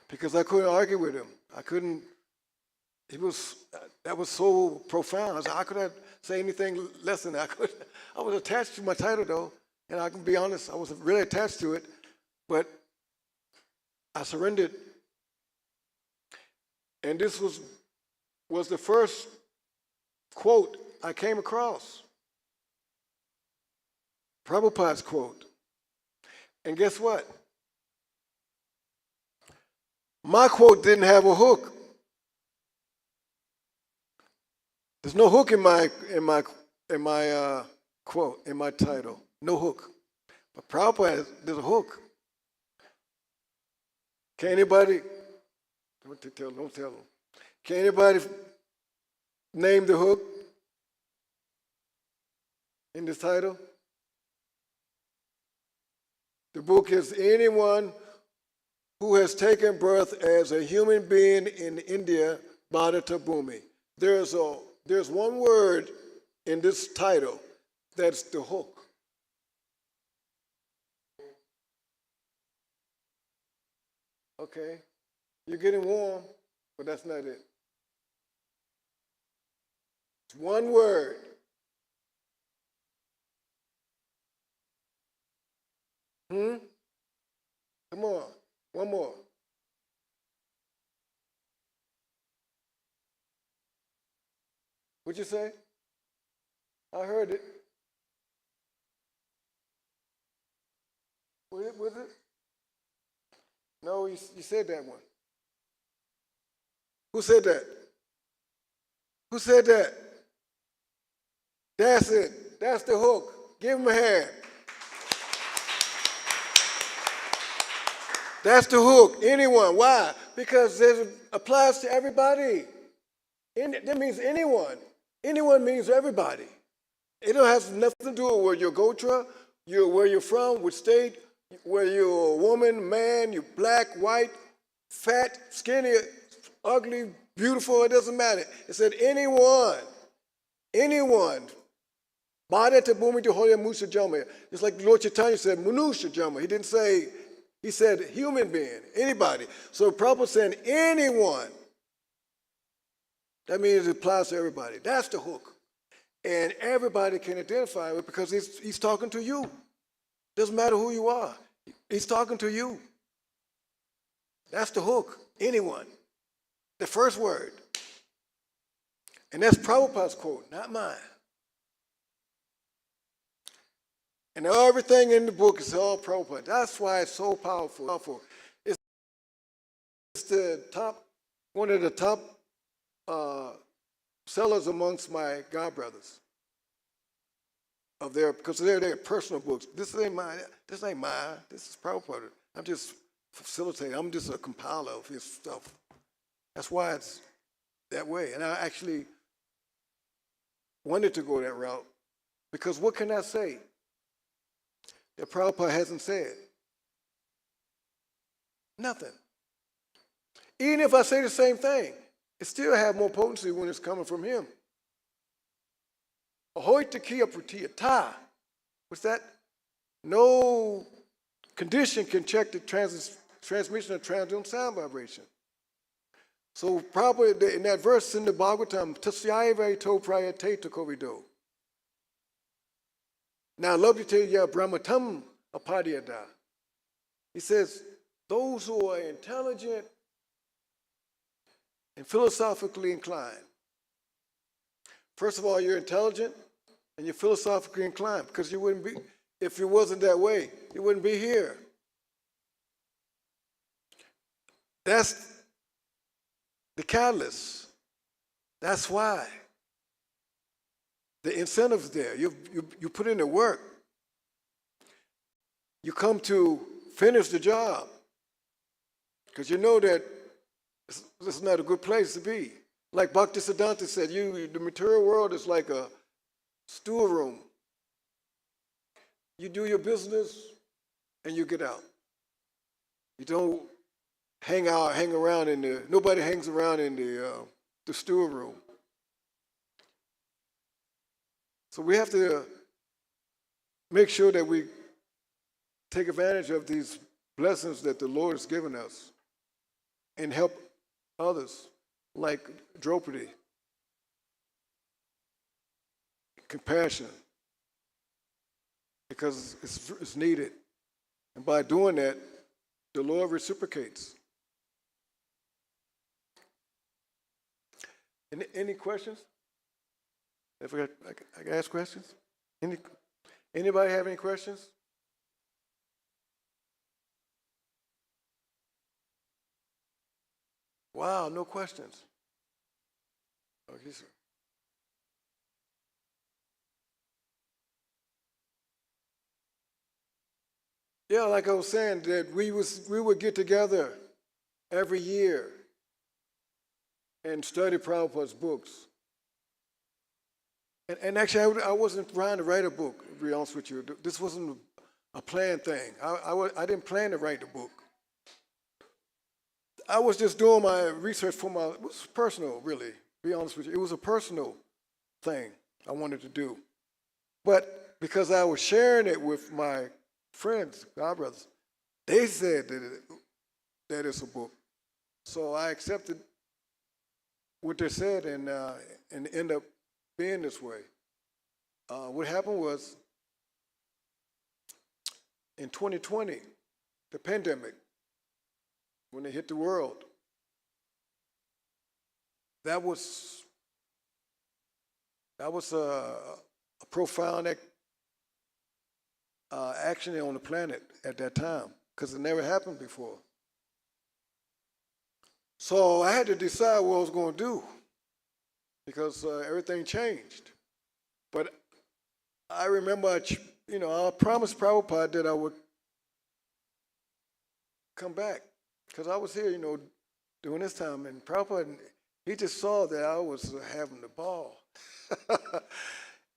because I couldn't argue with him. That was so profound. I said, how could I say anything less than that? I was attached to my title though, and I can be honest, I was really attached to it, but I surrendered. And this was the first quote I came across. Prabhupada's quote. And guess what? My quote didn't have a hook. There's no hook in my quote, in my title. No hook. But Prabhupada, there's a hook. Can anybody, don't tell them. Can anybody name the hook in this title? The book is anyone who has taken birth as a human being in India, Bharata Bhumi. There's one word in this title that's the hook. Okay, you're getting warm, but that's not it. It's one word. Come on, one more. What'd you say? I heard it. Was it? No, you said that one. Who said that? Who said that? That's it. That's the hook. Give him a hand. That's the hook. Anyone. Why? Because it applies to everybody. That means anyone. Anyone means everybody. It has nothing to do with where your gotra, where you're from, which state, whether you're a woman, man, you're black, white, fat, skinny, ugly, beautiful, it doesn't matter. It said anyone. Anyone. Bada te bumi te hoya musa jama. Just like Lord Chaitanya said, Manusha jama. He didn't say, he said human being, anybody. So Prabhupada saying anyone. That means it applies to everybody. That's the hook. And everybody can identify with it because he's talking to you. Doesn't matter who you are. He's talking to you. That's the hook. Anyone. The first word. And that's Prabhupada's quote, not mine. And everything in the book is all Prabhupada. That's why it's so powerful. It's the top, one of the top sellers amongst my godbrothers. Because they're their personal books. This ain't mine. This is Prabhupada. I'm just facilitating. I'm just a compiler of his stuff. That's why it's that way. And I actually wanted to go that route because what can I say that Prabhupada hasn't said? Nothing. Even if I say the same thing, it still has more potency when it's coming from him. Ahoy takia pratiyata. What's that? No condition can check the transmission of transcendental sound vibration. So probably in that verse in the Bhagavatam, tasyaiva to prayate to kovido. Now, labhyate brahmatam apadiyada. He says, those who are intelligent and philosophically inclined. First of all, you're intelligent and you're philosophically inclined because you wouldn't be, if it wasn't that way, you wouldn't be here. That's the catalyst. That's why. The incentive's there. You put in the work. You come to finish the job because you know that this is not a good place to be. Like Bhaktisiddhanta said, the material world is like a storeroom. You do your business and you get out. You don't hang around nobody hangs around in the storeroom. So we have to make sure that we take advantage of these blessings that the Lord has given us and help others, like Draupadi. Compassion, because it's needed. And by doing that, the Lord reciprocates. Any questions? If I can ask questions? Anybody have any questions? Wow, no questions. Okay, sir. Yeah, like I was saying, that we would get together every year and study Prabhupada's books. And actually, I wasn't trying to write a book, to be honest with you. This wasn't a planned thing. I didn't plan to write the book. I was just doing my research it was personal, really, to be honest with you. It was a personal thing I wanted to do. But because I was sharing it with my friends, God brothers, they said that it's a book. So I accepted what they said and end up being this way. What happened was in 2020, the pandemic, when it hit the world, that was a profound action on the planet at that time, because it never happened before. So I had to decide what I was going to do, because everything changed. But I remember, I promised Prabhupada that I would come back, because I was here, during this time, and Prabhupada, he just saw that I was having the ball.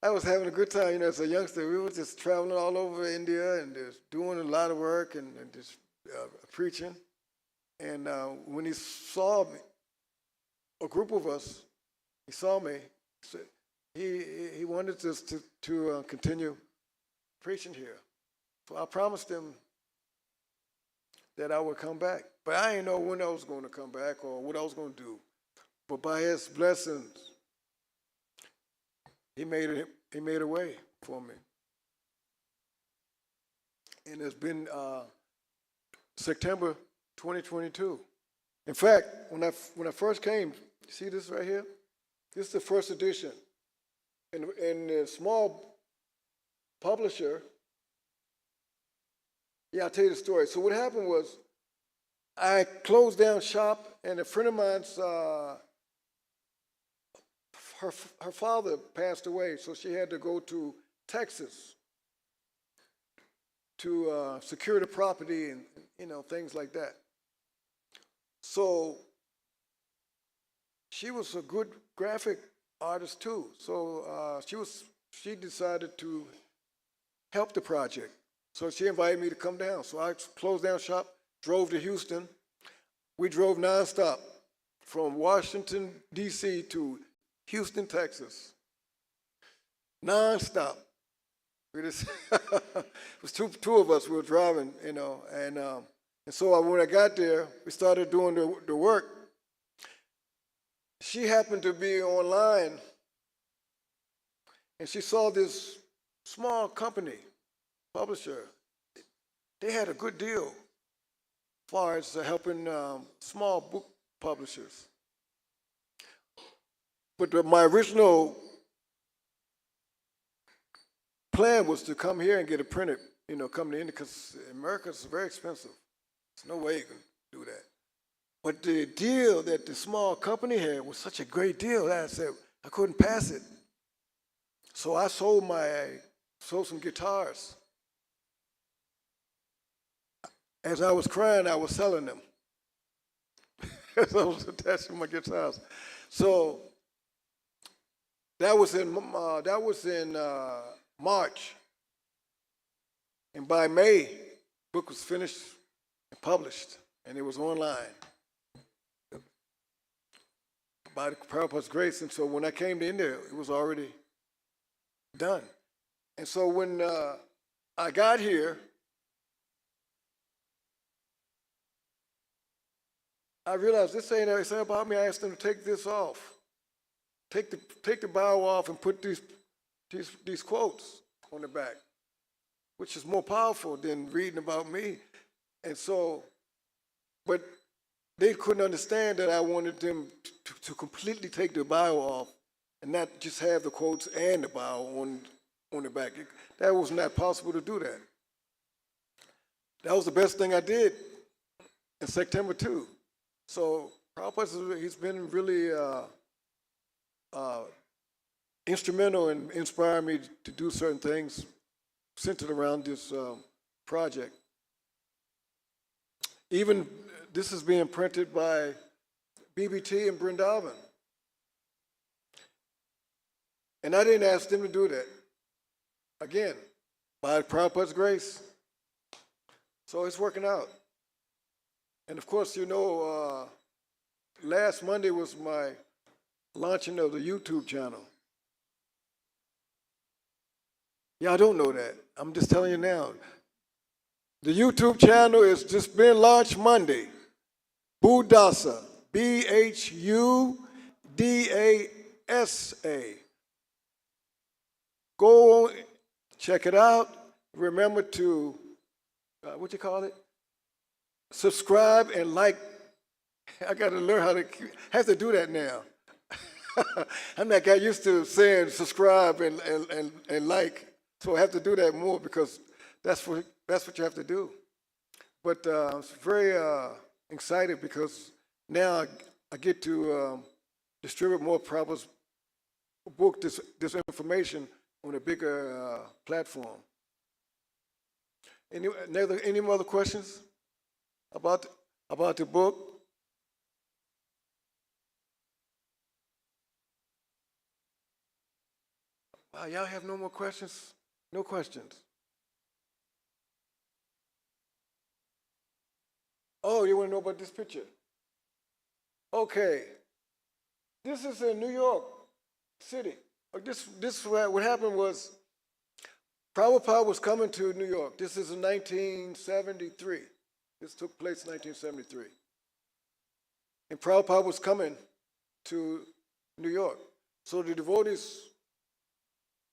I was having a good time, you know, as a youngster. We were just traveling all over India and just doing a lot of work and just preaching. And when he saw me, a group of us, he saw me, so he wanted us to continue preaching here. So I promised him that I would come back. But I didn't know when I was going to come back or what I was going to do. But by his blessings, he made a way for me. And it's been September 2022. In fact, when I first came, see this right here? This is the first edition. And the small publisher, yeah, I'll tell you the story. So what happened was I closed down shop, and a friend of mine's, her father passed away, so she had to go to Texas to secure the property and, you know, things like that. So she was a good graphic artist too. So she decided to help the project. So she invited me to come down. So I closed down shop, drove to Houston. We drove nonstop from Washington, D.C. to Houston, Texas. Nonstop. We just it was two of us. We were driving, you know, and so when I got there, we started doing the work. She happened to be online, and she saw this small company, publisher. They had a good deal as far as helping small book publishers. But my original plan was to come here and get it printed, you know, come to India, because America is very expensive. There's no way you can do that. But the deal that the small company had was such a great deal that I said I couldn't pass it. So I sold some guitars. As I was crying, I was selling them. As I was attaching my guitars. So that was in March. And by May, the book was finished and published, and it was online. By the Prabhupada's grace. And so when I came to India, it was already done. And so when I got here, I realized this ain't anything about me. I asked them to take this off. Take the bio off and put these quotes on the back, which is more powerful than reading about me. And so, but they couldn't understand that I wanted them to completely take the bio off and not just have the quotes and the bio on the back. That was not possible to do that. That was the best thing I did in September too. So Prabhupada, he's been really instrumental in inspiring me to do certain things centered around this project. Even this is being printed by BBT in Vrindavan. And I didn't ask them to do that. Again, by Prabhupada's grace. So it's working out. And of course, you know, last Monday was my launching of the YouTube channel. Yeah, I don't know that. I'm just telling you now. The YouTube channel has just been launched Monday. Dasa, Budasa. Go on, check it out. Remember to, what you call it? Subscribe and like. I got to learn how to have to do that now. I'm that guy used to saying subscribe and like, so I have to do that more because that's what you have to do. But I'm very excited because now I get to distribute more Prabhupada's book, this information on a bigger platform. Any other questions about the book? Wow, y'all have no more questions? No questions. Oh, you want to know about this picture? Okay. This is in New York City. What happened was Prabhupada was coming to New York. This is in 1973. This took place in 1973. And Prabhupada was coming to New York. So the devotees,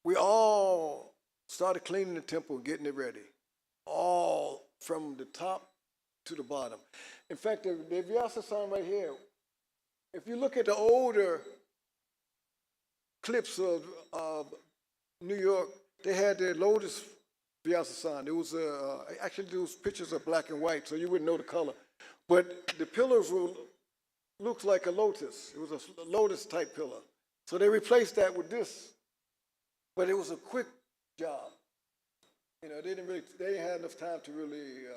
we all started cleaning the temple, getting it ready. All from the top to the bottom. In fact, the Vyasa sign right here, if you look at the older clips of New York, they had the Lotus Vyasa sign. It was actually those pictures are black and white, so you wouldn't know the color. But the pillars looks like a lotus. It was a lotus type pillar. So they replaced that with this, but it was a quick job. You know, they didn't have enough time to really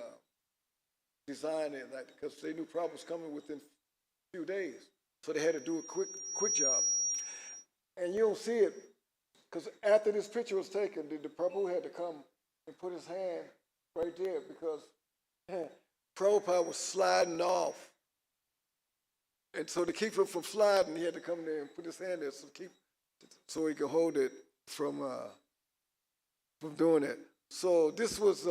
design it, like, because they knew Prabhupada was coming within a few days. So they had to do a quick job. And you don't see it, because after this picture was taken, the Prabhu had to come and put his hand right there, because Prabhupada was sliding off. And so to keep him from sliding, he had to come there and put his hand there so he could hold it from doing it. So this was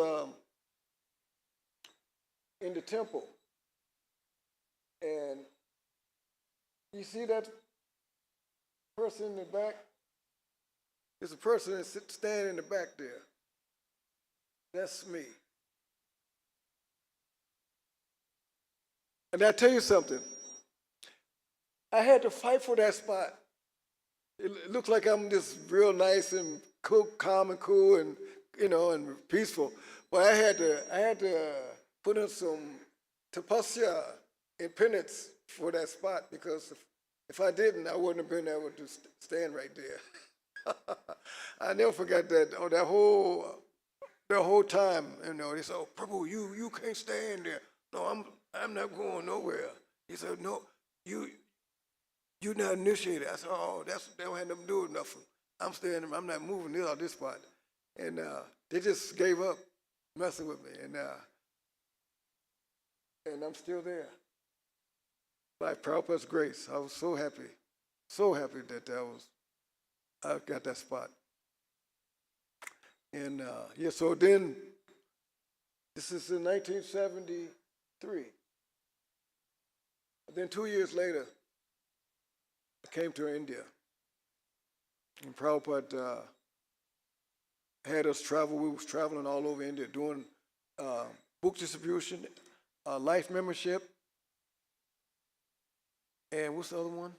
in the temple. And you see that person in the back? There's a person that's standing in the back there. That's me. And I tell you something. I had to fight for that spot. It looks like I'm just real nice and cool, calm and cool and, you know, and peaceful. But I had to put in some tapasya and penance for that spot, because if I didn't, I wouldn't have been able to stand right there. I never forgot that. Oh, that whole time, you know, they said, "Oh, Prabhu, you can't stand there." No, I'm not going nowhere. He said, "No, you're not initiated." I said, "Oh, that don't have nothing to do with nothing. I'm standing. I'm not moving this out this spot." And they just gave up messing with me, and I'm still there. By Prabhupada's grace, I was so happy that I got that spot. And yeah, so then this is in 1973. Then 2 years later, I came to India, and Prabhupada had us travel. We was traveling all over India doing book distribution, life membership, and what's the other one?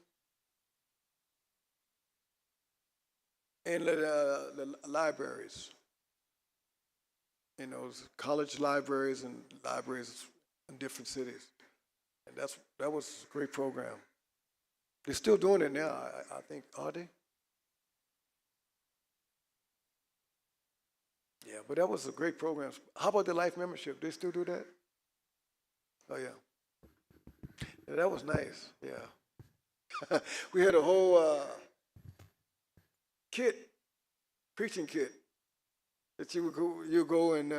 And the libraries. You know, college libraries and libraries in different cities. And that was a great program. They're still doing it now, I think, are they? Yeah, but that was a great program. How about the life membership? They still do that? Oh, yeah. Yeah, that was nice, yeah. We had a whole preaching kit, that you go and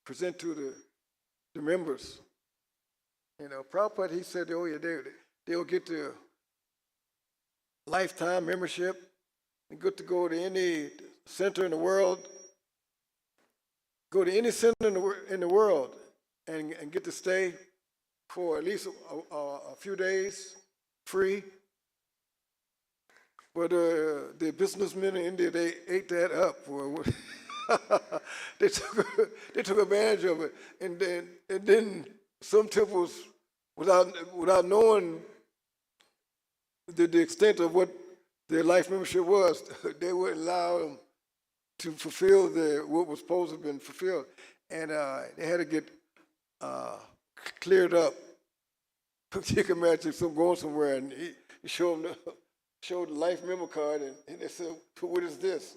present to the members. You know, Prabhupada, he said, oh yeah, they'll get the lifetime membership and get to go to any center in the world, go to any center in the world and get to stay for at least a few days free. But the businessmen in India, they ate that up. They took advantage of it, and then some temples, without knowing the extent of what their life membership was, they wouldn't allow them to fulfill what was supposed to have been fulfilled, and they had to get cleared up. You can imagine going somewhere and he showed them the life member card, and they said, "What is this?"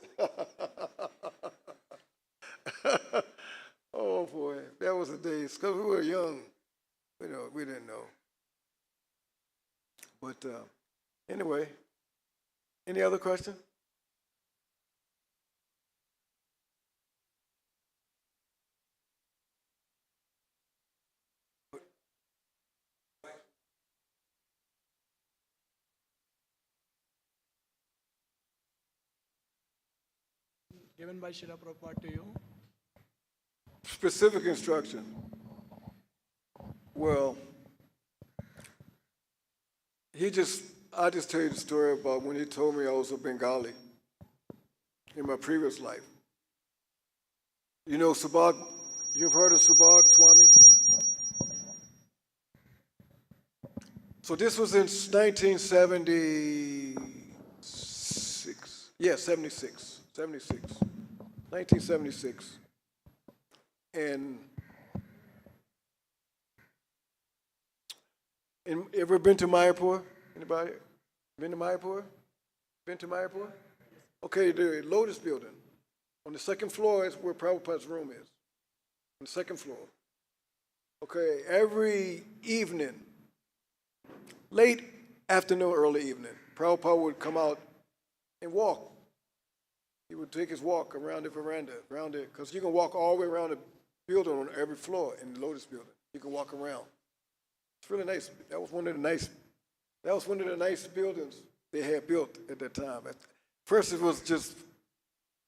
Oh boy, that was the days. Because we were young, we didn't know. But anyway, any other question? given by Srila Prabhupada to you? Specific instruction. Well, I just tell you the story about when he told me I was a Bengali in my previous life. You know Subhag, you've heard of Subhag Swami? So this was in 1976. Yeah, 76. 1976. And ever been to Mayapur? Anybody? Been to Mayapur? Been to Mayapur? Okay, the Lotus Building. On the second floor is where Prabhupada's room is. On the second floor. Okay, every evening, late afternoon, early evening, Prabhupada would come out and walk. He would take his walk around the veranda, around it, because you can walk all the way around the building on every floor in the Lotus Building. You can walk around. It's really nice. That was one of the nice buildings they had built at that time. First, it was just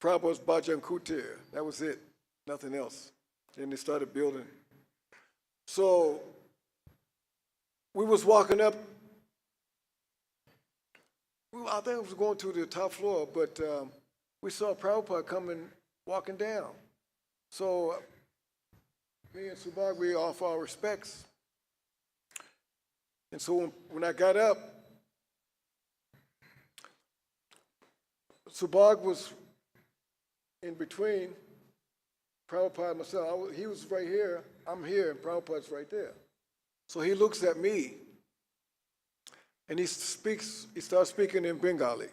Prabhupada's Bhajan Kutir. That was it. Nothing else. Then they started building. So we was walking up. I think it was going to the top floor, but we saw Prabhupada walking down. So me and Subhag, we offer our respects. And so when I got up, Subhag was in between Prabhupada and myself. He was right here, I'm here, and Prabhupada's right there. So he looks at me, and he starts speaking in Bengali.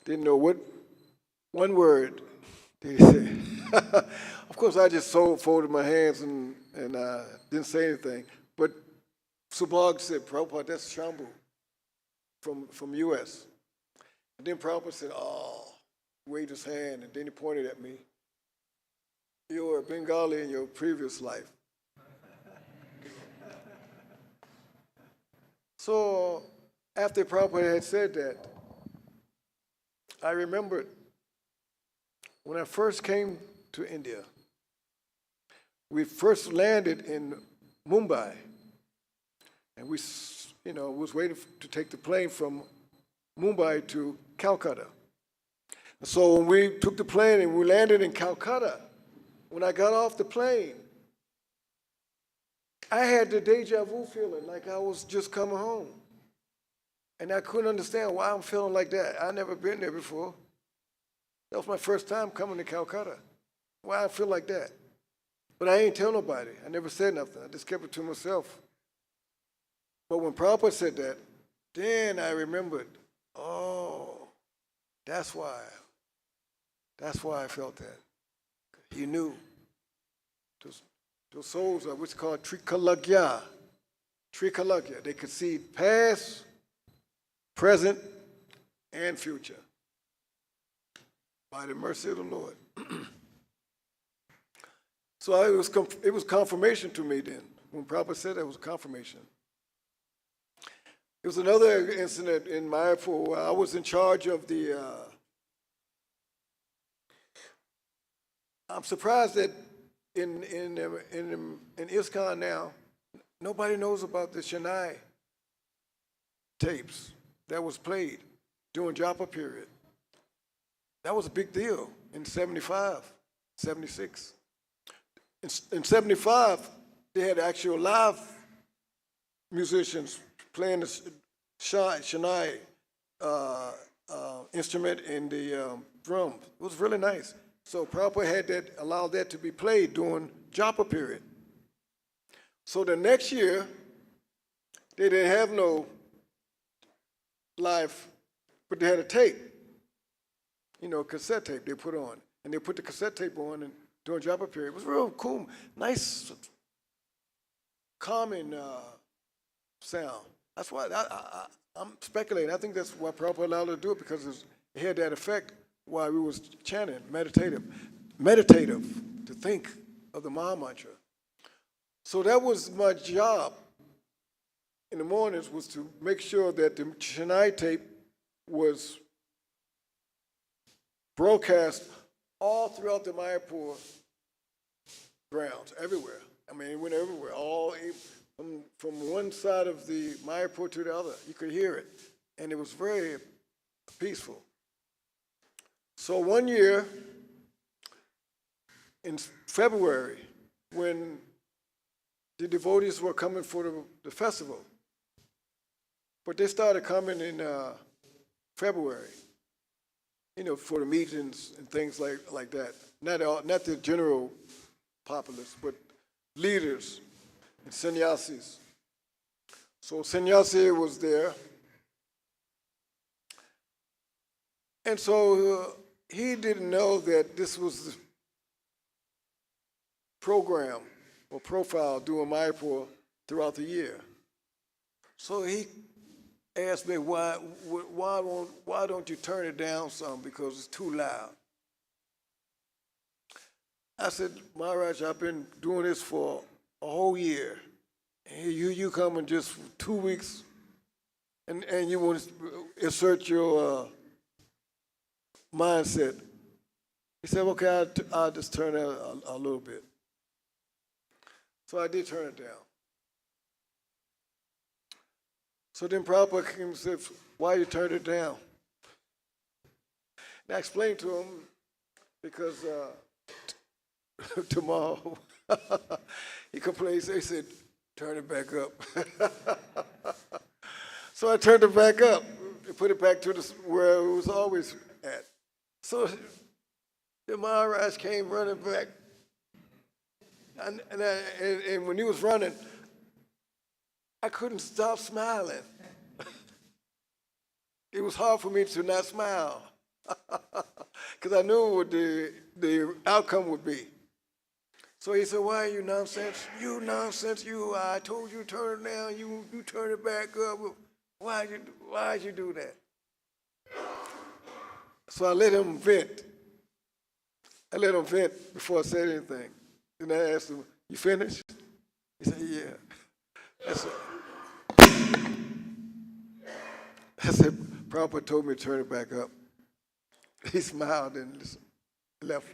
Didn't know what one word did he say. Of course, I just folded my hands and didn't say anything. But Subhag said, Prabhupada, that's Shambu from U.S. And then Prabhupada said, waved his hand, and then he pointed at me. You were a Bengali in your previous life. So after Prabhupada had said that, I remembered when I first came to India, we first landed in Mumbai, and we, was waiting to take the plane from Mumbai to Calcutta. So when we took the plane and we landed in Calcutta, when I got off the plane, I had the deja vu feeling like I was just coming home. And I couldn't understand why I'm feeling like that. I'd never been there before. That was my first time coming to Calcutta. Why I feel like that? But I ain't tell nobody. I never said nothing. I just kept it to myself. But when Prabhupada said that, then I remembered, that's why I felt that. He knew. Those souls are what's called Trikalagya. Trikalagya. They could see past, present, and future by the mercy of the Lord. So it was confirmation to me then. When Prabhupada said that, it was confirmation. There was another incident in Mayapur where I was in charge of the. I'm surprised that in ISKCON now, nobody knows about the Chennai tapes that was played during Japa period. That was a big deal in 75, 76. In 75, they had actual live musicians playing the Chennai instrument and the drum. It was really nice. So Prabhupada had allowed that to be played during Japa period. So the next year, they didn't have no live, but they had a tape, cassette tape they put on. And they put the cassette tape on and during Japa period. It was real cool, nice, calming sound. That's why I'm speculating. I think that's why Prabhupada allowed it to do it, because it had that effect while we was chanting, meditative to think of the Maha Mantra. So that was my job in the mornings, was to make sure that the Chennai tape was broadcast all throughout the Mayapur grounds, everywhere. I mean, it went everywhere, from one side of the Mayapur to the other. You could hear it, and it was very peaceful. So one year, in February, when the devotees were coming for the festival, but they started coming in February, for the meetings and things like that. Not the general populace, but leaders and sannyasis. So sannyasi was there. And so he didn't know that this was the program or profile doing Mayapur throughout the year. So he asked me, why don't you turn it down some, because it's too loud. I said, Maharaj, I've been doing this for a whole year. And you come in just 2 weeks and you want to assert your mindset. He said, okay, I'll just turn it a little bit. So I did turn it down. So then Prabhupada came and said, why you turned it down? And I explained to him, because tomorrow he complained, he said, turn it back up. So I turned it back up and put it back to where it was always at. So the Maharaj came running back. And when he was running, I couldn't stop smiling. It was hard for me to not smile because I knew what the outcome would be. So he said, why are you nonsense? You nonsense, you. I told you to turn it down. You turn it back up. Why'd you do that? So I let him vent. I let him vent before I said anything. Then I asked him, you finished? He said, yeah. I said, Prabhupada told me to turn it back up. He smiled and just left.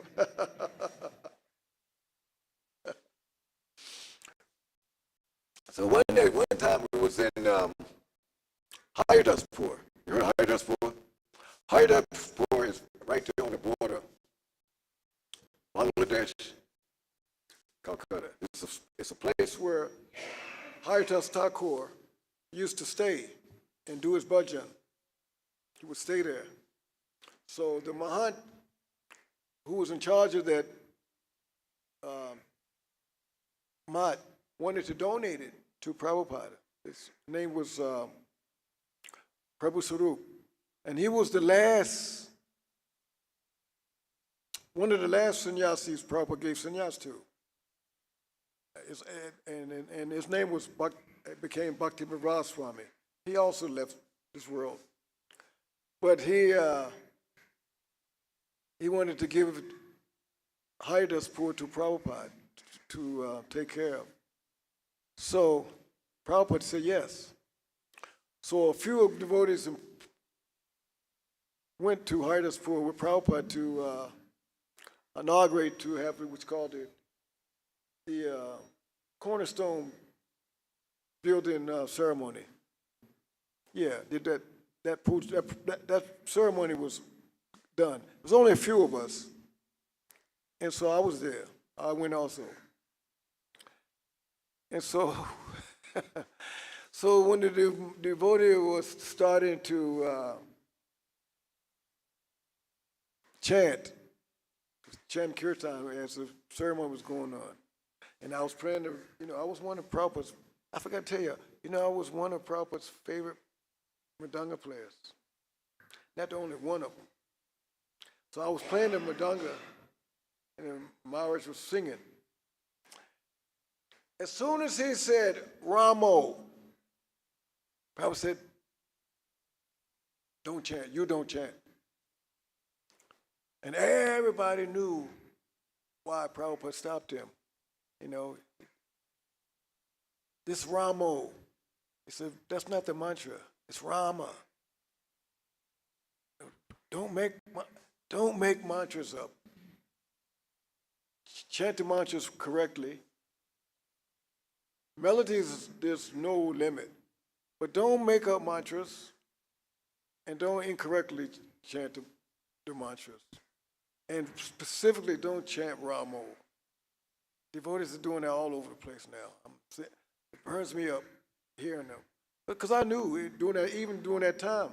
So one time we was in Hare Krishna. You heard of Hare Krishna? Hare Krishna is right there on the border, Bangladesh, Calcutta. It's a place where Hare Krishna used to stay and do his bhajan. He would stay there. So the Mahant who was in charge of that mat wanted to donate it to Prabhupada. His name was Prabhu Sarup. And he was one of the last sannyasis Prabhupada gave sannyas to. And his name became Bhakti Swami. He also left this world. But he wanted to give Hare Krishna to Prabhupada to take care of. So Prabhupada said yes. So a few devotees went to Hare Krishna with Prabhupada to inaugurate, to have what's called the cornerstone building ceremony. Yeah, that ceremony was done. There was only a few of us, and so I was there. I went also. And so, so when the devotee was starting to chant kirtan as the ceremony was going on, and I was praying to, I was one of Prabhupada's, I forgot to tell you, I was one of Prabhupada's favorite Mridanga players. Not the only one of them. So I was playing the Mridanga, and Maharaj was singing. As soon as he said, Ramo, Prabhupada said, don't chant, you don't chant. And everybody knew why Prabhupada stopped him. This Ramo, he said, that's not the mantra, it's Rama. Don't make, Don't make mantras up. Chant the mantras correctly. Melodies, there's no limit. But don't make up mantras and don't incorrectly chant the mantras. And specifically, don't chant Ramo. Devotees are doing that all over the place now. It burns me up hearing them. Because I knew, even during that time,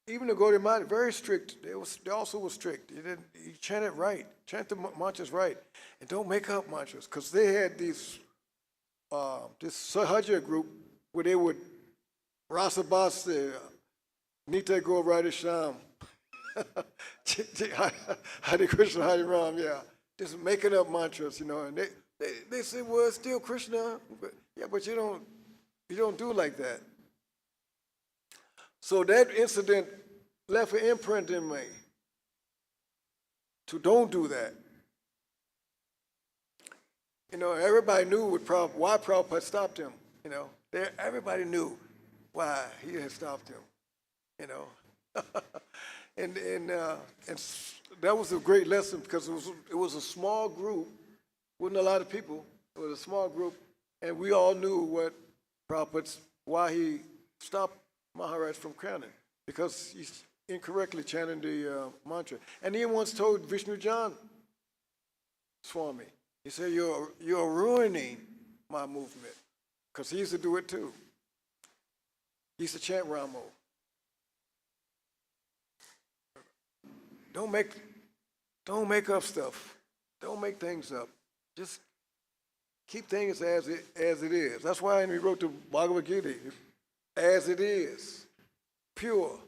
even the Gaudiya Math, very strict. They also were strict. You chant it right. Chant the mantras right. And don't make up mantras. Because they had this Sahaja group where they would Rasa Bhasti, Nita Go Radha Sham, Hare Krishna, Hare Ram, yeah. Just making up mantras, and they say, well, it's still Krishna. But you don't do like that. So that incident left an imprint in me to don't do that. Everybody knew why Prabhupada stopped him. Everybody knew why he had stopped him. and that was a great lesson because it was a small group, wasn't a lot of people. It was a small group, and we all knew why he stopped Maharaj from chanting, because he's incorrectly chanting the mantra. And he once told Vishnu Jan Swami, he said, you're ruining my movement, because he used to do it too. He used to chant Ramo. Don't make up stuff. Don't make things up. Just keep things as it is. That's why we wrote the Bhagavad Gita, as it is, pure.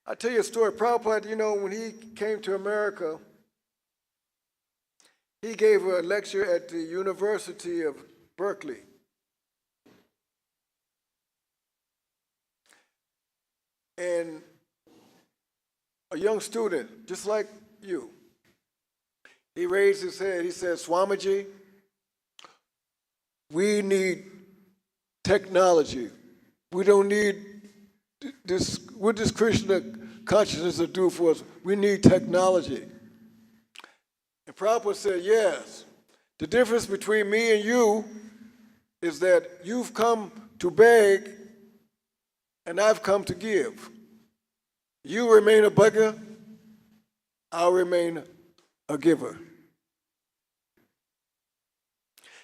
I'll tell you a story. Prabhupada, when he came to America, he gave a lecture at the University of Berkeley. And a young student, just like you, he raised his head. He said, Swamiji, we need technology. We don't need this. What does Krishna consciousness do for us? We need technology. And Prabhupada said, yes. The difference between me and you is that you've come to beg and I've come to give. You remain a beggar, I'll remain a giver.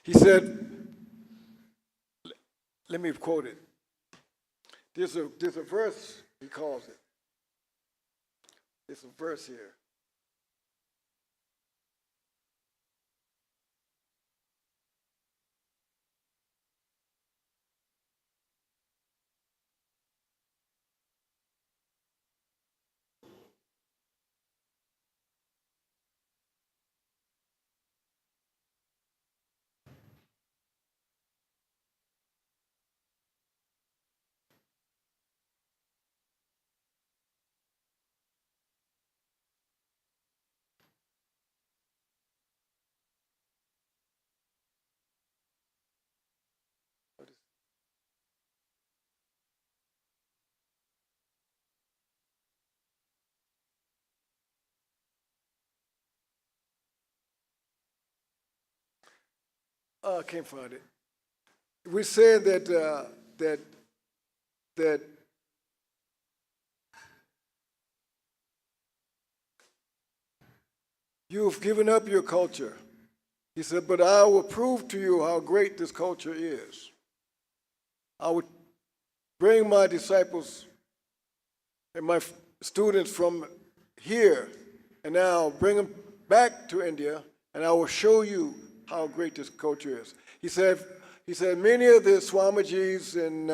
He said, let me quote it. There's a verse, he calls it. There's a verse here. I can't find it. We said that you have given up your culture. He said, but I will prove to you how great this culture is. I would bring my disciples and my students from here, and now I'll bring them back to India, and I will show you how great this culture is. He said many of the Swamijis and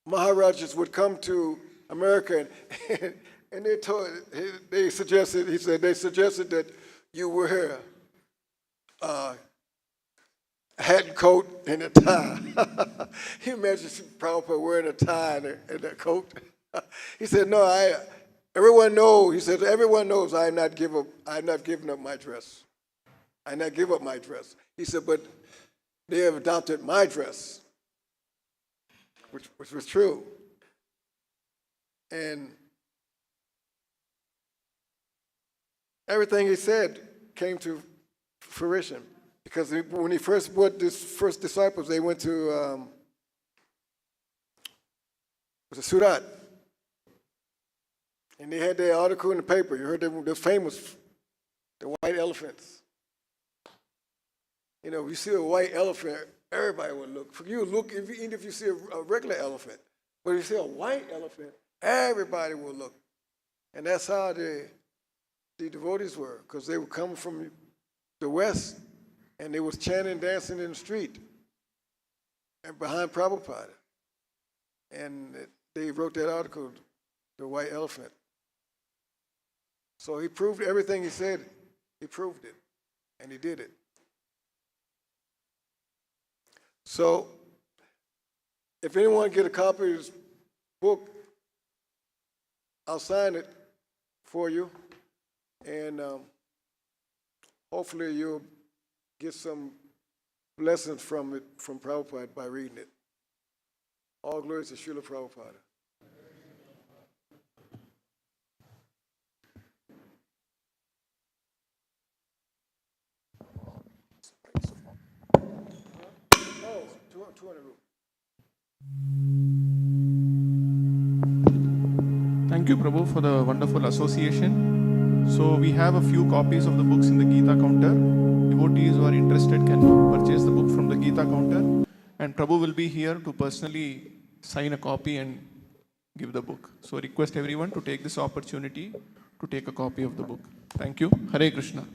Maharajas would come to America, and they suggested that you wear a hat and coat and a tie. You imagine Prabhupada wearing a tie and a coat? He said, no, everyone knows I have not given up my dress. I not give up my dress. He said, but they have adopted my dress, which was true. And everything he said came to fruition. Because when he first brought his first disciples, they went to Surat. And they had their article in the paper. You heard they're famous, the white elephants. You know, if you see a white elephant, everybody would look. You would look even if you see a regular elephant. But if you see a white elephant, everybody will look. And that's how the devotees were, because they would come from the West, and they was chanting, dancing in the street, and behind Prabhupada. And they wrote that article, The White Elephant. So he proved everything he said, he proved it, and he did it. So if anyone get a copy of this book, I'll sign it for you, and hopefully you'll get some lessons from it, from Prabhupada, by reading it. All glory to Srila Prabhupada. Oh, 200 rupees. Thank you, Prabhu, for the wonderful association. So we have a few copies of the books in the Gita counter. Devotees who are interested can purchase the book from the Gita counter. And Prabhu will be here to personally sign a copy and give the book. So request everyone to take this opportunity to take a copy of the book. Thank you. Hare Krishna.